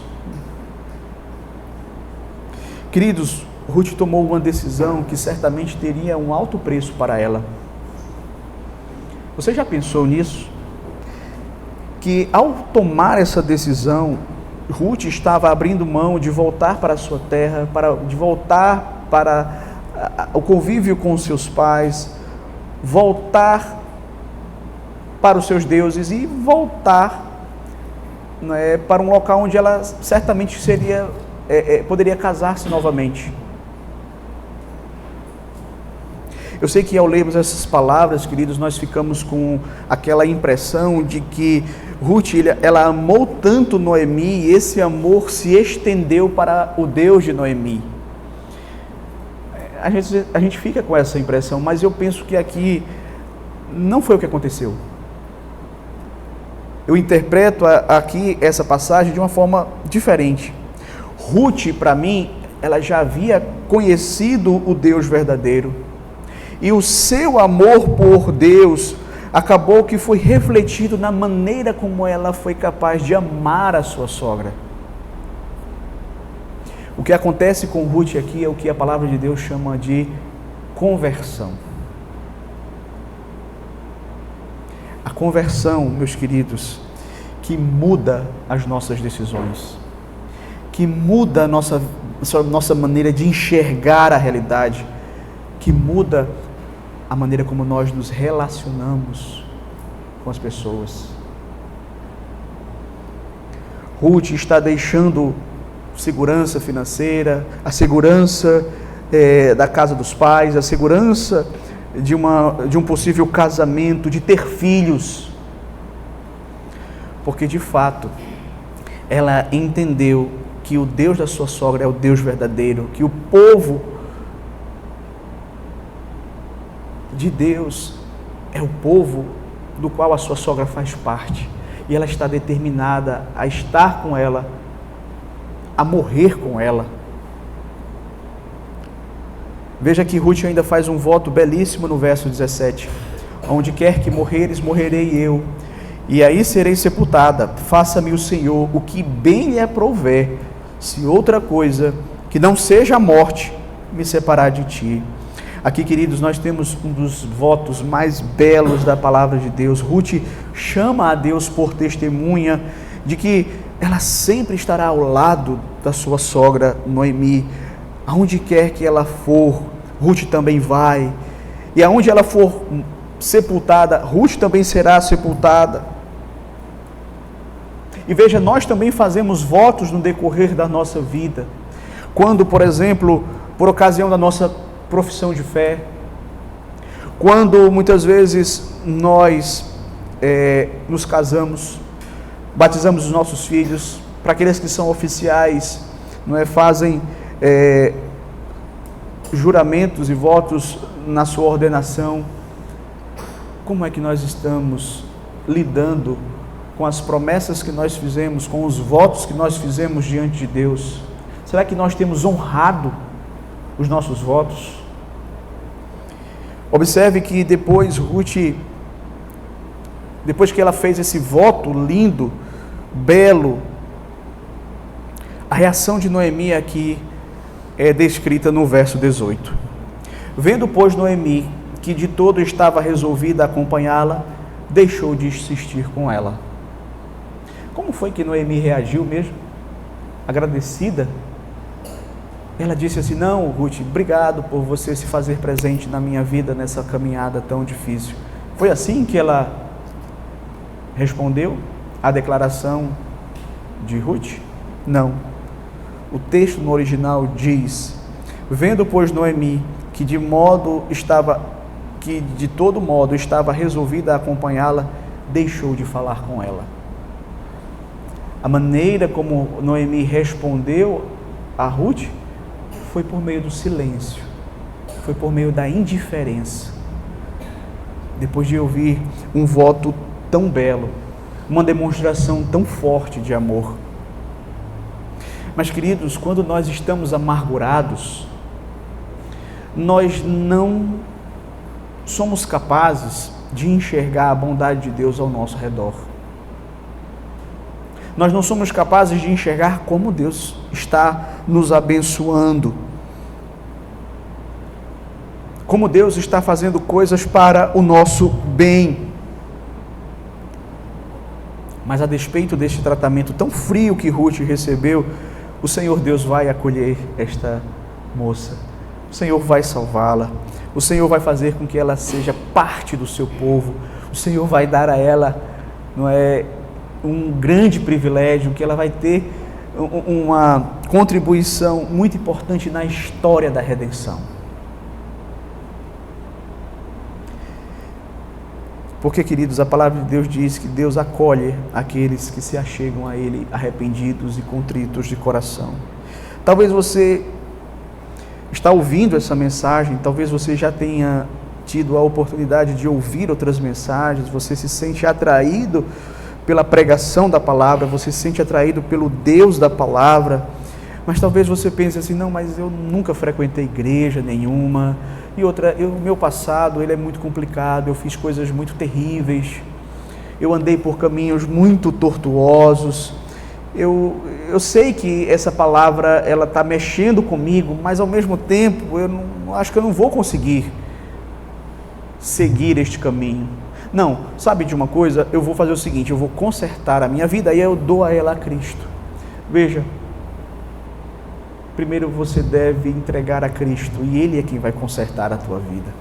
Queridos, Ruth tomou uma decisão que certamente teria um alto preço para ela. Você já pensou nisso? Que ao tomar essa decisão, Ruth estava abrindo mão de voltar para a sua terra, de voltar para o convívio com os seus pais, voltar para os seus deuses e voltar, né, para um local onde ela certamente poderia casar-se novamente. Eu sei que ao lermos essas palavras, queridos, nós ficamos com aquela impressão de que Ruth, ela amou tanto Noemi e esse amor se estendeu para o Deus de Noemi. A gente fica com essa impressão, mas eu penso que aqui não foi o que aconteceu. Eu interpreto aqui essa passagem de uma forma diferente. Ruth, para mim, ela já havia conhecido o Deus verdadeiro. E o seu amor por Deus acabou que foi refletido na maneira como ela foi capaz de amar a sua sogra. O que acontece com Ruth aqui é o que a palavra de Deus chama de conversão. A conversão, meus queridos, que muda as nossas decisões, que muda a nossa maneira de enxergar a realidade, que muda a maneira como nós nos relacionamos com as pessoas. Ruth está deixando segurança financeira, a segurança da casa dos pais, a segurança de um possível casamento, de ter filhos, porque de fato ela entendeu que o Deus da sua sogra é o Deus verdadeiro, que o povo de Deus é o povo do qual a sua sogra faz parte, e ela está determinada a estar com ela, a morrer com ela. Veja que Ruth ainda faz um voto belíssimo no verso 17: onde quer que morreres, morrerei eu, e aí serei sepultada. Faça-me o Senhor o que bem lhe aprouver, se outra coisa que não seja a morte me separar de ti. Aqui, queridos, nós temos um dos votos mais belos da palavra de Deus. Ruth chama a Deus por testemunha de que ela sempre estará ao lado da sua sogra Noemi. Aonde quer que ela for, Ruth também vai. E aonde ela for sepultada, Ruth também será sepultada. E veja, nós também fazemos votos no decorrer da nossa vida. Quando, por exemplo, por ocasião da nossa profissão de fé, quando muitas vezes nós nos casamos, batizamos os nossos filhos, para aqueles que são oficiais, fazem juramentos e votos na sua ordenação. Como é que nós estamos lidando com as promessas que nós fizemos, com os votos que nós fizemos diante de Deus? Será que nós temos honrado os nossos votos? Observe que depois Ruth, depois que ela fez esse voto lindo, belo, a reação de Noemi aqui é descrita no verso 18. Vendo, pois, Noemi que de todo estava resolvida a acompanhá-la, deixou de insistir com ela. Como foi que Noemi reagiu mesmo? Agradecida? Ela disse assim: não, Ruth, obrigado por você se fazer presente na minha vida nessa caminhada tão difícil. Foi assim que ela respondeu à declaração de Ruth? Não. O texto no original diz: vendo, pois, Noemi que de todo modo estava resolvida a acompanhá-la, deixou de falar com ela. A maneira como Noemi respondeu a Ruth foi por meio do silêncio, foi por meio da indiferença. Depois de ouvir um voto tão belo, uma demonstração tão forte de amor. Mas, queridos, quando nós estamos amargurados, nós não somos capazes de enxergar a bondade de Deus ao nosso redor. Nós não somos capazes de enxergar como Deus está nos abençoando, como Deus está fazendo coisas para o nosso bem. Mas a despeito deste tratamento tão frio que Ruth recebeu, o Senhor Deus vai acolher esta moça. O Senhor vai salvá-la. O Senhor vai fazer com que ela seja parte do seu povo. O Senhor vai dar a ela, um grande privilégio, que ela vai ter uma contribuição muito importante na história da redenção. Porque, queridos, a palavra de Deus diz que Deus acolhe aqueles que se achegam a Ele arrependidos e contritos de coração. Talvez você está ouvindo essa mensagem, talvez você já tenha tido a oportunidade de ouvir outras mensagens, você se sente atraído pela pregação da palavra, você se sente atraído pelo Deus da palavra, mas talvez você pense assim: não, mas eu nunca frequentei igreja nenhuma, e outra, o meu passado ele é muito complicado, eu fiz coisas muito terríveis, eu andei por caminhos muito tortuosos, eu sei que essa palavra ela está mexendo comigo, mas ao mesmo tempo eu acho que eu não vou conseguir seguir este caminho. Não, sabe de uma coisa? Eu vou fazer o seguinte: eu vou consertar a minha vida e eu dou a ela a Cristo. Veja, primeiro você deve entregar a Cristo e Ele é quem vai consertar a tua vida.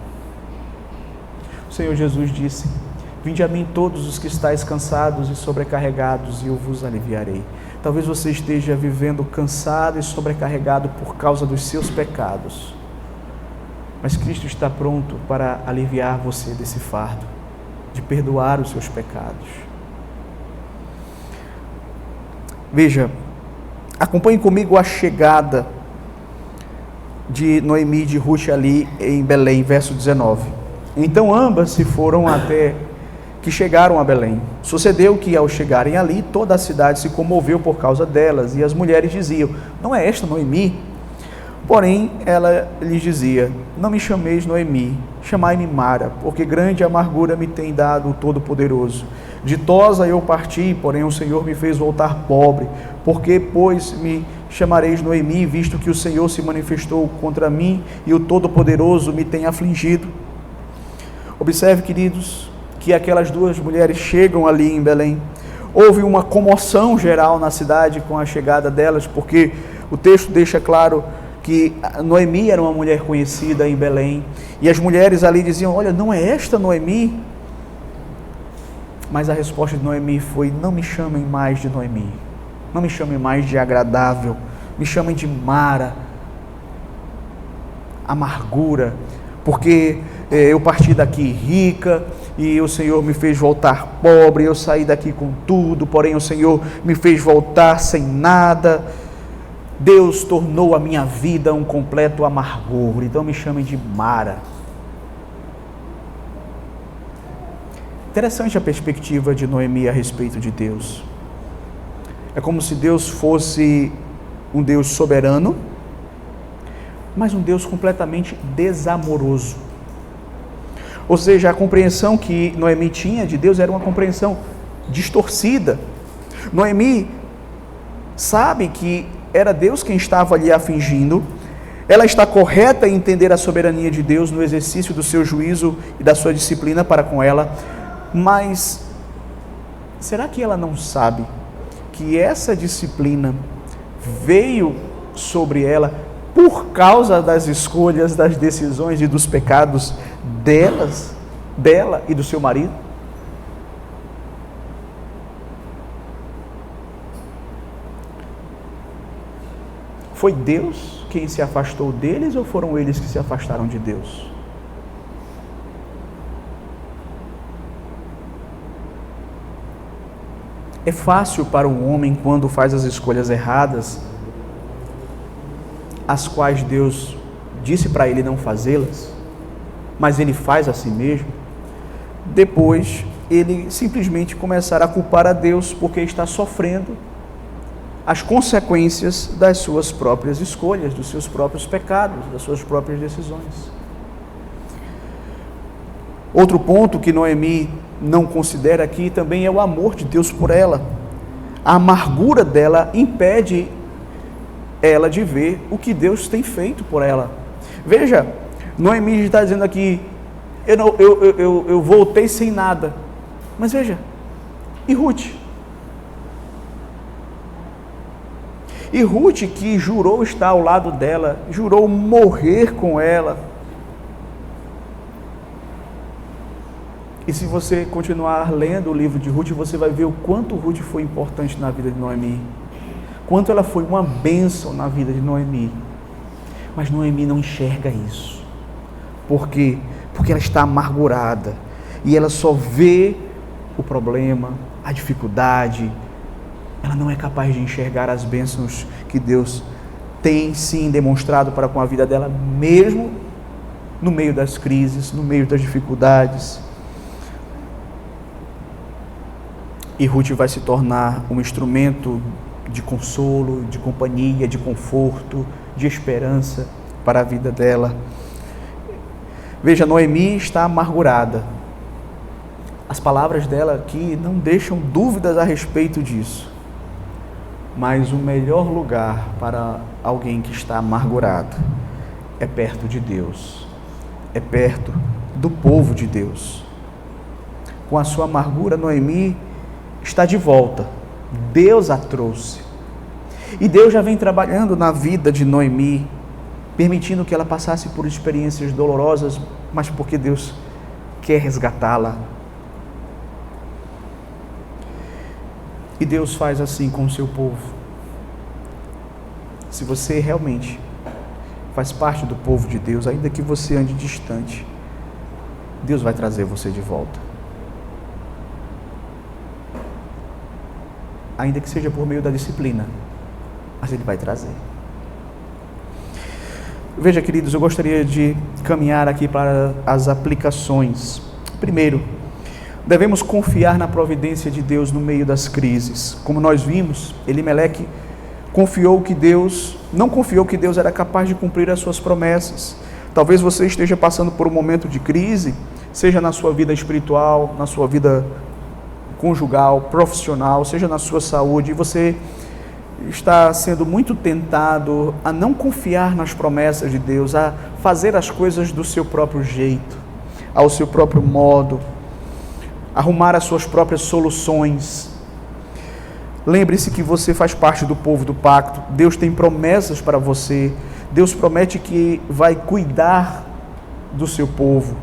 O Senhor Jesus disse: vinde a mim todos os que estáis cansados e sobrecarregados e eu vos aliviarei. Talvez você esteja vivendo cansado e sobrecarregado por causa dos seus pecados, mas Cristo está pronto para aliviar você desse fardo, de perdoar os seus pecados. Veja, acompanhe comigo a chegada de Noemi e de Ruth ali em Belém, verso 19. Então ambas se foram até que chegaram a Belém. Sucedeu que ao chegarem ali, toda a cidade se comoveu por causa delas, e as mulheres diziam: não é esta Noemi? Porém, ela lhes dizia: não me chameis Noemi, chamai-me Mara, porque grande amargura me tem dado o Todo-Poderoso. Ditosa eu parti, porém o Senhor me fez voltar pobre. Porque, pois, me chamareis Noemi, visto que o Senhor se manifestou contra mim e o Todo-Poderoso me tem afligido? Observe, queridos, que aquelas duas mulheres chegam ali em Belém. Houve uma comoção geral na cidade com a chegada delas, porque o texto deixa claro que Noemi era uma mulher conhecida em Belém, e as mulheres ali diziam: olha, não é esta Noemi? Mas a resposta de Noemi foi: não me chamem mais de Noemi, não me chamem mais de agradável, me chamem de Mara, amargura, porque eu parti daqui rica, e o Senhor me fez voltar pobre, eu saí daqui com tudo, porém o Senhor me fez voltar sem nada. Deus tornou a minha vida um completo amargor, então me chamem de Mara. Interessante a perspectiva de Noemi a respeito de Deus. É como se Deus fosse um Deus soberano, mas um Deus completamente desamoroso. Ou seja, a compreensão que Noemi tinha de Deus era uma compreensão distorcida. Noemi sabe que era Deus quem estava ali afligindo. Ela está correta em entender a soberania de Deus no exercício do seu juízo e da sua disciplina para com ela, mas será que ela não sabe que essa disciplina veio sobre ela por causa das escolhas, das decisões e dos pecados dela e do seu marido? Foi Deus quem se afastou deles ou foram eles que se afastaram de Deus? É fácil para um homem, quando faz as escolhas erradas, as quais Deus disse para ele não fazê-las, mas ele faz a si mesmo, depois ele simplesmente começar a culpar a Deus porque está sofrendo as consequências das suas próprias escolhas, dos seus próprios pecados, das suas próprias decisões. Outro ponto que Noemi não considera aqui também é o amor de Deus por ela. A amargura dela impede ela de ver o que Deus tem feito por ela. Veja, Noemi está dizendo aqui, eu voltei sem nada. Mas veja, e Ruth? E Ruth, que jurou estar ao lado dela, jurou morrer com ela. E se você continuar lendo o livro de Ruth, você vai ver o quanto Ruth foi importante na vida de Noemi. Quanto ela foi uma bênção na vida de Noemi. Mas Noemi não enxerga isso. Por quê? Porque ela está amargurada. E ela só vê o problema, a dificuldade. Ela não é capaz de enxergar as bênçãos que Deus tem sim demonstrado para com a vida dela, mesmo no meio das crises, no meio das dificuldades. E Ruth vai se tornar um instrumento de consolo, de companhia, de conforto, de esperança para a vida dela. Veja, Noemi está amargurada. As palavras dela aqui não deixam dúvidas a respeito disso. Mas o melhor lugar para alguém que está amargurado é perto de Deus, é perto do povo de Deus. Com a sua amargura, Noemi está de volta. Deus a trouxe. E Deus já vem trabalhando na vida de Noemi, permitindo que ela passasse por experiências dolorosas, mas porque Deus quer resgatá-la. E Deus faz assim com o seu povo. Se você realmente faz parte do povo de Deus, ainda que você ande distante, Deus vai trazer você de volta. Ainda que seja por meio da disciplina, mas Ele vai trazer. Veja, queridos, eu gostaria de caminhar aqui para as aplicações. Primeiro, devemos confiar na providência de Deus no meio das crises. Como nós vimos, Elimeleque não confiou que Deus era capaz de cumprir as suas promessas. Talvez você esteja passando por um momento de crise, seja na sua vida espiritual, na sua vida conjugal, profissional, seja na sua saúde, e você está sendo muito tentado a não confiar nas promessas de Deus, a fazer as coisas do seu próprio jeito, ao seu próprio modo, arrumar as suas próprias soluções. Lembre-se que você faz parte do povo do pacto. Deus tem promessas para você. Deus promete que vai cuidar do seu povo.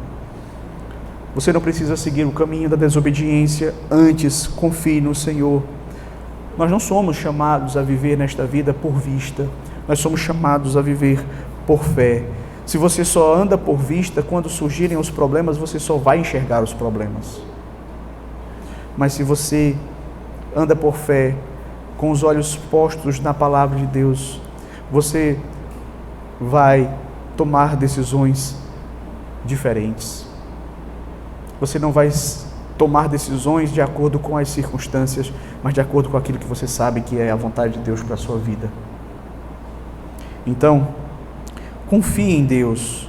Você não precisa seguir o caminho da desobediência. Antes, confie no Senhor. Nós não somos chamados a viver nesta vida por vista. Nós somos chamados a viver por fé. Se você só anda por vista, quando surgirem os problemas, você só vai enxergar os problemas. Mas se você anda por fé, com os olhos postos na palavra de Deus, você vai tomar decisões diferentes. Você não vai tomar decisões de acordo com as circunstâncias, mas de acordo com aquilo que você sabe que é a vontade de Deus para a sua vida. Então, confie em Deus,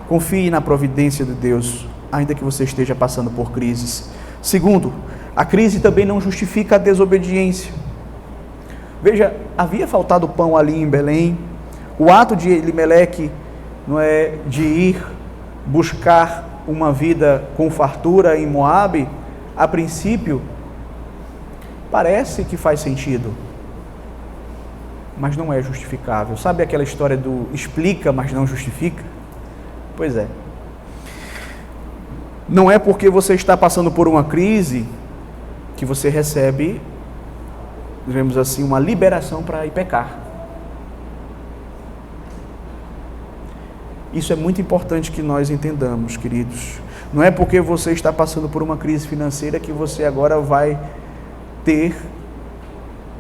confie na providência de Deus, ainda que você esteja passando por crises. Segundo, a crise também não justifica a desobediência. Veja, havia faltado pão ali em Belém. O ato de Elimeleque de ir buscar uma vida com fartura em Moabe, a princípio, parece que faz sentido. mas não é justificável. Sabe aquela história do explica, mas não justifica? Pois é. Não é porque você está passando por uma crise que você recebe, digamos assim, uma liberação para ir pecar. Isso é muito importante que nós entendamos, queridos. Não é porque você está passando por uma crise financeira que você agora vai ter,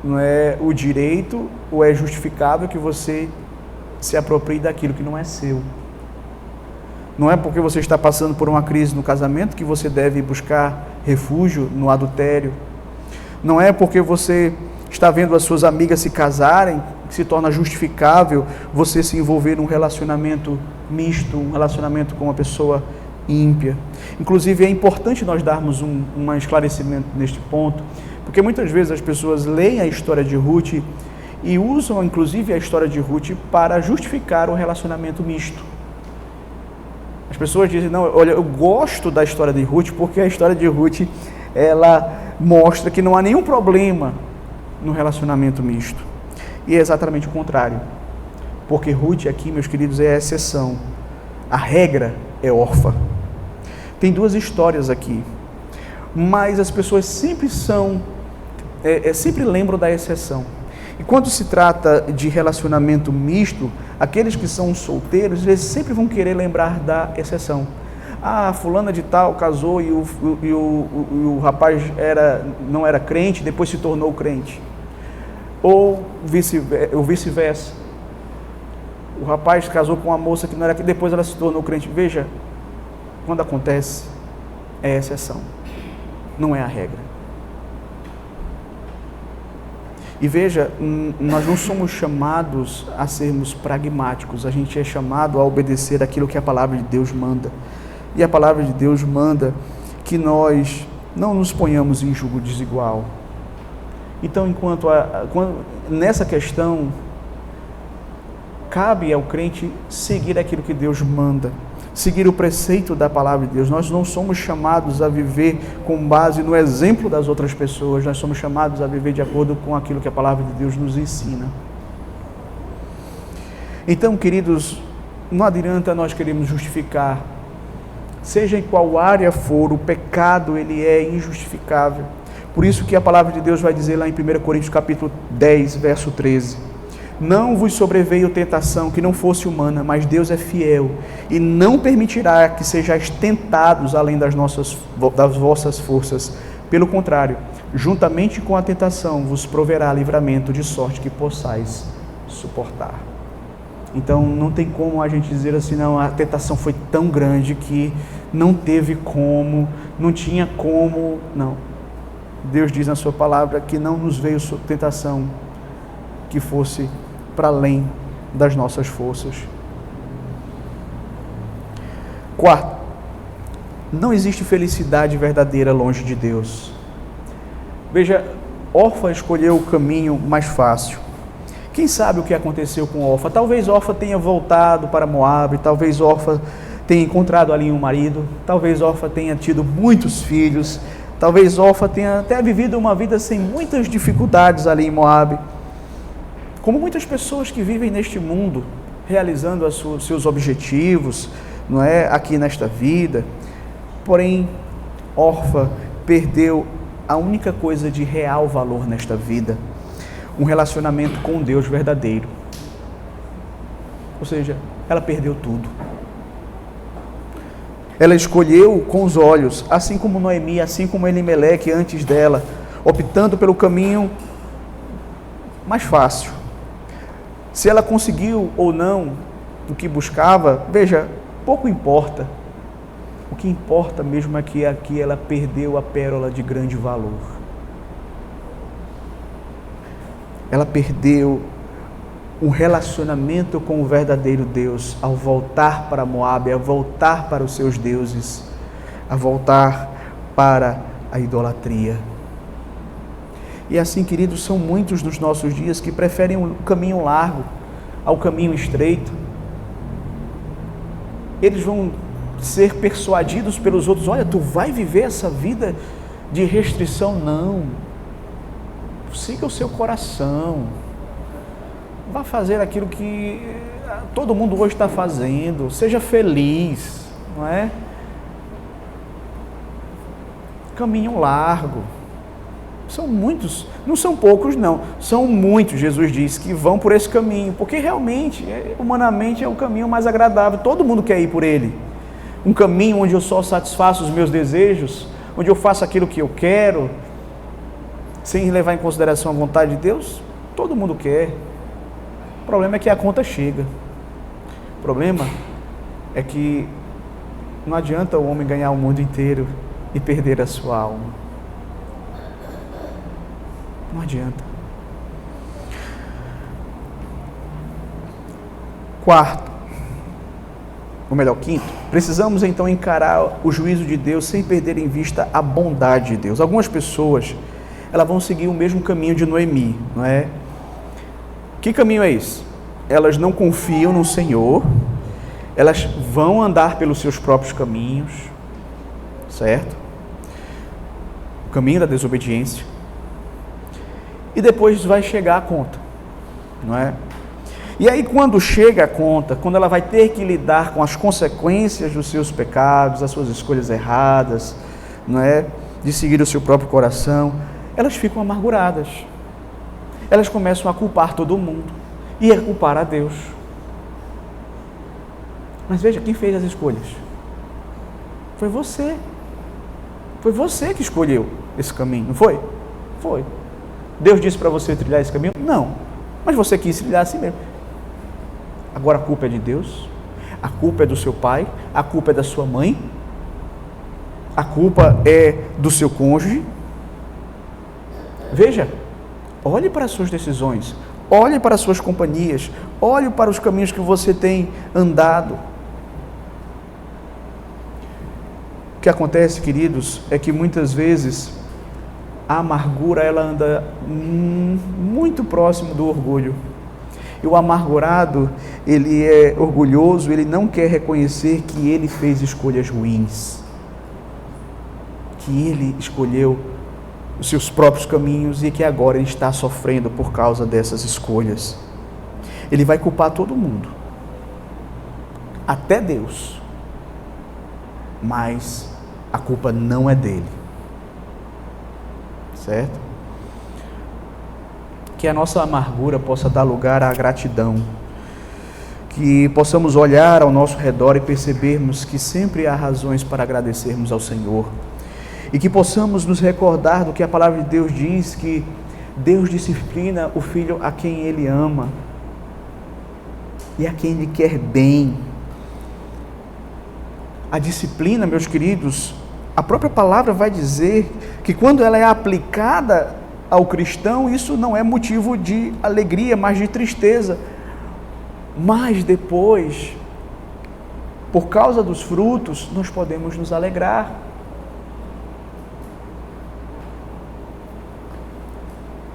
não é, o direito ou é justificável que você se aproprie daquilo que não é seu. Não é porque você está passando por uma crise no casamento que você deve buscar refúgio no adultério. Não é porque você está vendo as suas amigas se casarem que se torna justificável você se envolver num relacionamento misto, um relacionamento com uma pessoa ímpia. Inclusive, é importante nós darmos um esclarecimento neste ponto, porque muitas vezes as pessoas leem a história de Ruth e usam, inclusive, a história de Ruth para justificar o relacionamento misto. As pessoas dizem, não, olha, eu gosto da história de Ruth porque a história de Ruth, ela mostra que não há nenhum problema no relacionamento misto. E é exatamente o contrário. Porque Ruth aqui, meus queridos, é a exceção. A regra é Orfa. Tem duas histórias aqui, mas as pessoas sempre sempre lembram da exceção. E quando se trata de relacionamento misto, aqueles que são solteiros, eles sempre vão querer lembrar da exceção. Ah, fulana de tal casou e o rapaz não era crente, depois se tornou crente. Ou vice-versa. O rapaz casou com uma moça que não era crente, depois ela se tornou crente. Veja, quando acontece, é exceção, não é a regra. E veja, nós não somos chamados a sermos pragmáticos, a gente é chamado a obedecer aquilo que a palavra de Deus manda. E a palavra de Deus manda que nós não nos ponhamos em julgo desigual. Então, nessa questão, cabe ao crente seguir aquilo que Deus manda, seguir o preceito da palavra de Deus. Nós não somos chamados a viver com base no exemplo das outras pessoas, nós somos chamados a viver de acordo com aquilo que a palavra de Deus nos ensina. Então, queridos, não adianta nós queremos justificar, seja em qual área for, o pecado ele é injustificável. Por isso que a palavra de Deus vai dizer lá em 1 Coríntios capítulo 10, verso 13, não vos sobreveio tentação que não fosse humana, mas Deus é fiel e não permitirá que sejais tentados além das vossas forças. Pelo contrário, juntamente com a tentação vos proverá livramento, de sorte que possais suportar. Então não tem como a gente dizer assim, não, a tentação foi tão grande que não teve como, não tinha como, não. Deus diz na sua palavra que não nos veio tentação que fosse para além das nossas forças. Quarto, não existe felicidade verdadeira longe de Deus. Veja, Orfa escolheu o caminho mais fácil. Quem sabe o que aconteceu com Orfa? Talvez Orfa tenha voltado para Moabe, talvez Orfa tenha encontrado ali um marido, talvez Orfa tenha tido muitos filhos, talvez Orfa tenha até vivido uma vida sem muitas dificuldades ali em Moabe. Como muitas pessoas que vivem neste mundo, realizando os seus objetivos, não é, aqui nesta vida. Porém, Orfa perdeu a única coisa de real valor nesta vida, um relacionamento com Deus verdadeiro. Ou seja, ela perdeu tudo. Ela escolheu com os olhos, assim como Noemi, assim como Elimeleque antes dela, optando pelo caminho mais fácil. Se ela conseguiu ou não o que buscava, veja, pouco importa. O que importa mesmo é que aqui ela perdeu a pérola de grande valor. Ela perdeu um relacionamento com o verdadeiro Deus ao voltar para Moabe, a voltar para os seus deuses, a voltar para a idolatria. E assim, queridos, são muitos nos nossos dias que preferem um caminho largo ao caminho estreito. Eles vão ser persuadidos pelos outros, olha, tu vai viver essa vida de restrição? Não. Siga o seu coração. vá fazer aquilo que todo mundo hoje está fazendo, seja feliz, não é? Caminho largo. São muitos, não são poucos não, são muitos, Jesus diz, que vão por esse caminho, porque realmente, humanamente, é o caminho mais agradável, todo mundo quer ir por ele. Um caminho onde eu só satisfaço os meus desejos, onde eu faço aquilo que eu quero, sem levar em consideração a vontade de Deus, todo mundo quer. O problema é que a conta chega. O problema é que não adianta o homem ganhar o mundo inteiro e perder a sua alma. Não adianta. Quarto, ou melhor, quinto, precisamos então encarar o juízo de Deus sem perder em vista a bondade de Deus. Algumas pessoas, elas vão seguir o mesmo caminho de Noemi, não é? Que caminho é esse? Elas não confiam no Senhor, elas vão andar pelos seus próprios caminhos, certo? O caminho da desobediência. E depois vai chegar a conta, não é? E aí quando chega a conta, quando ela vai ter que lidar com as consequências dos seus pecados, das suas escolhas erradas, não é? De seguir o seu próprio coração, elas ficam amarguradas. Elas começam a culpar todo mundo e a culpar a Deus. Mas veja, quem fez as escolhas? Foi você. Foi você que escolheu esse caminho, não foi? Foi. Deus disse para você trilhar esse caminho? Não. Mas você quis trilhar assim mesmo. Agora a culpa é de Deus? A culpa é do seu pai? A culpa é da sua mãe? A culpa é do seu cônjuge? Veja, olhe para as suas decisões, olhe para as suas companhias, olhe para os caminhos que você tem andado. O que acontece, queridos, é que muitas vezes a amargura ela anda muito próximo do orgulho. E o amargurado, ele é orgulhoso, ele não quer reconhecer que ele fez escolhas ruins, que ele escolheu os seus próprios caminhos e que agora ele está sofrendo por causa dessas escolhas. Ele vai culpar todo mundo, até Deus, mas a culpa não é dele, certo? Que a nossa amargura possa dar lugar à gratidão, que possamos olhar ao nosso redor e percebermos que sempre há razões para agradecermos ao Senhor, e que possamos nos recordar do que a palavra de Deus diz, que Deus disciplina o filho a quem Ele ama e a quem Ele quer bem. A disciplina, meus queridos, a própria palavra vai dizer que quando ela é aplicada ao cristão, isso não é motivo de alegria, mas de tristeza. Mas depois, por causa dos frutos, nós podemos nos alegrar.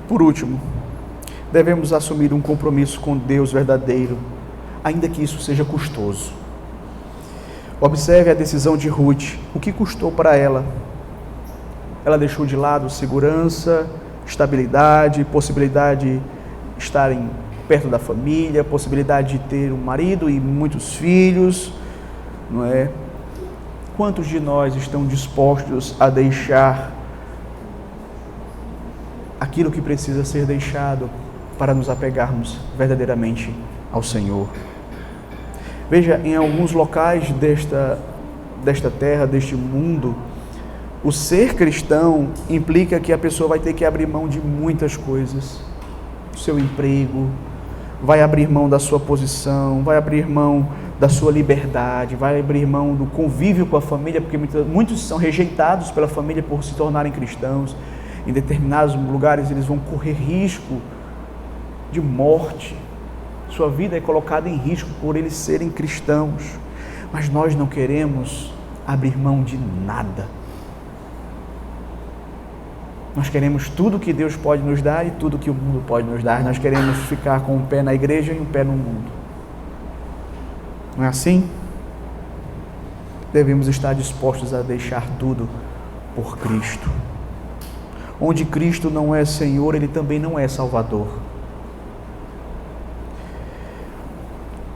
Por último, devemos assumir um compromisso com Deus verdadeiro, ainda que isso seja custoso. Observe a decisão de Ruth, o que custou para ela. Ela deixou de lado segurança, estabilidade, possibilidade de estarem perto da família, possibilidade de ter um marido e muitos filhos, não é? Quantos de nós estão dispostos a deixar aquilo que precisa ser deixado para nos apegarmos verdadeiramente ao Senhor? Veja, em alguns locais desta terra, deste mundo, o ser cristão implica que a pessoa vai ter que abrir mão de muitas coisas. Do seu emprego, vai abrir mão da sua posição, vai abrir mão da sua liberdade, vai abrir mão do convívio com a família, porque muitos são rejeitados pela família por se tornarem cristãos. Em determinados lugares eles vão correr risco de morte. Sua vida é colocada em risco por eles serem cristãos. Mas nós não queremos abrir mão de nada. Nós queremos tudo que Deus pode nos dar e tudo que o mundo pode nos dar. Nós queremos ficar com um pé na igreja e um pé no mundo. Não é assim? Devemos estar dispostos a deixar tudo por Cristo. Onde Cristo não é Senhor, Ele também não é Salvador.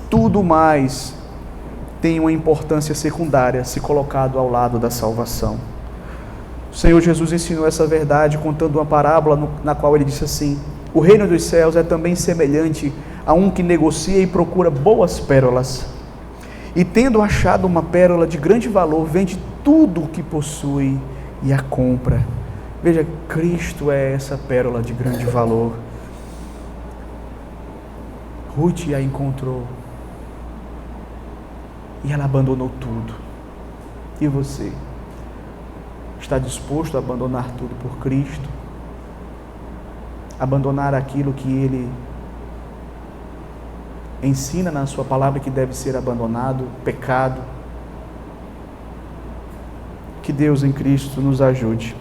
tudo mais tem uma importância secundária se colocado ao lado da salvação. O Senhor Jesus ensinou essa verdade contando uma parábola na qual ele disse assim: o reino dos céus é também semelhante a um que negocia e procura boas pérolas, e tendo achado uma pérola de grande valor, vende tudo o que possui e a compra. Veja, Cristo é essa pérola de grande valor. Ruth a encontrou e ela abandonou tudo. E você? Está disposto a abandonar tudo por Cristo? Abandonar aquilo que Ele ensina na sua palavra que deve ser abandonado, pecado? Que Deus em Cristo nos ajude.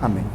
Amém.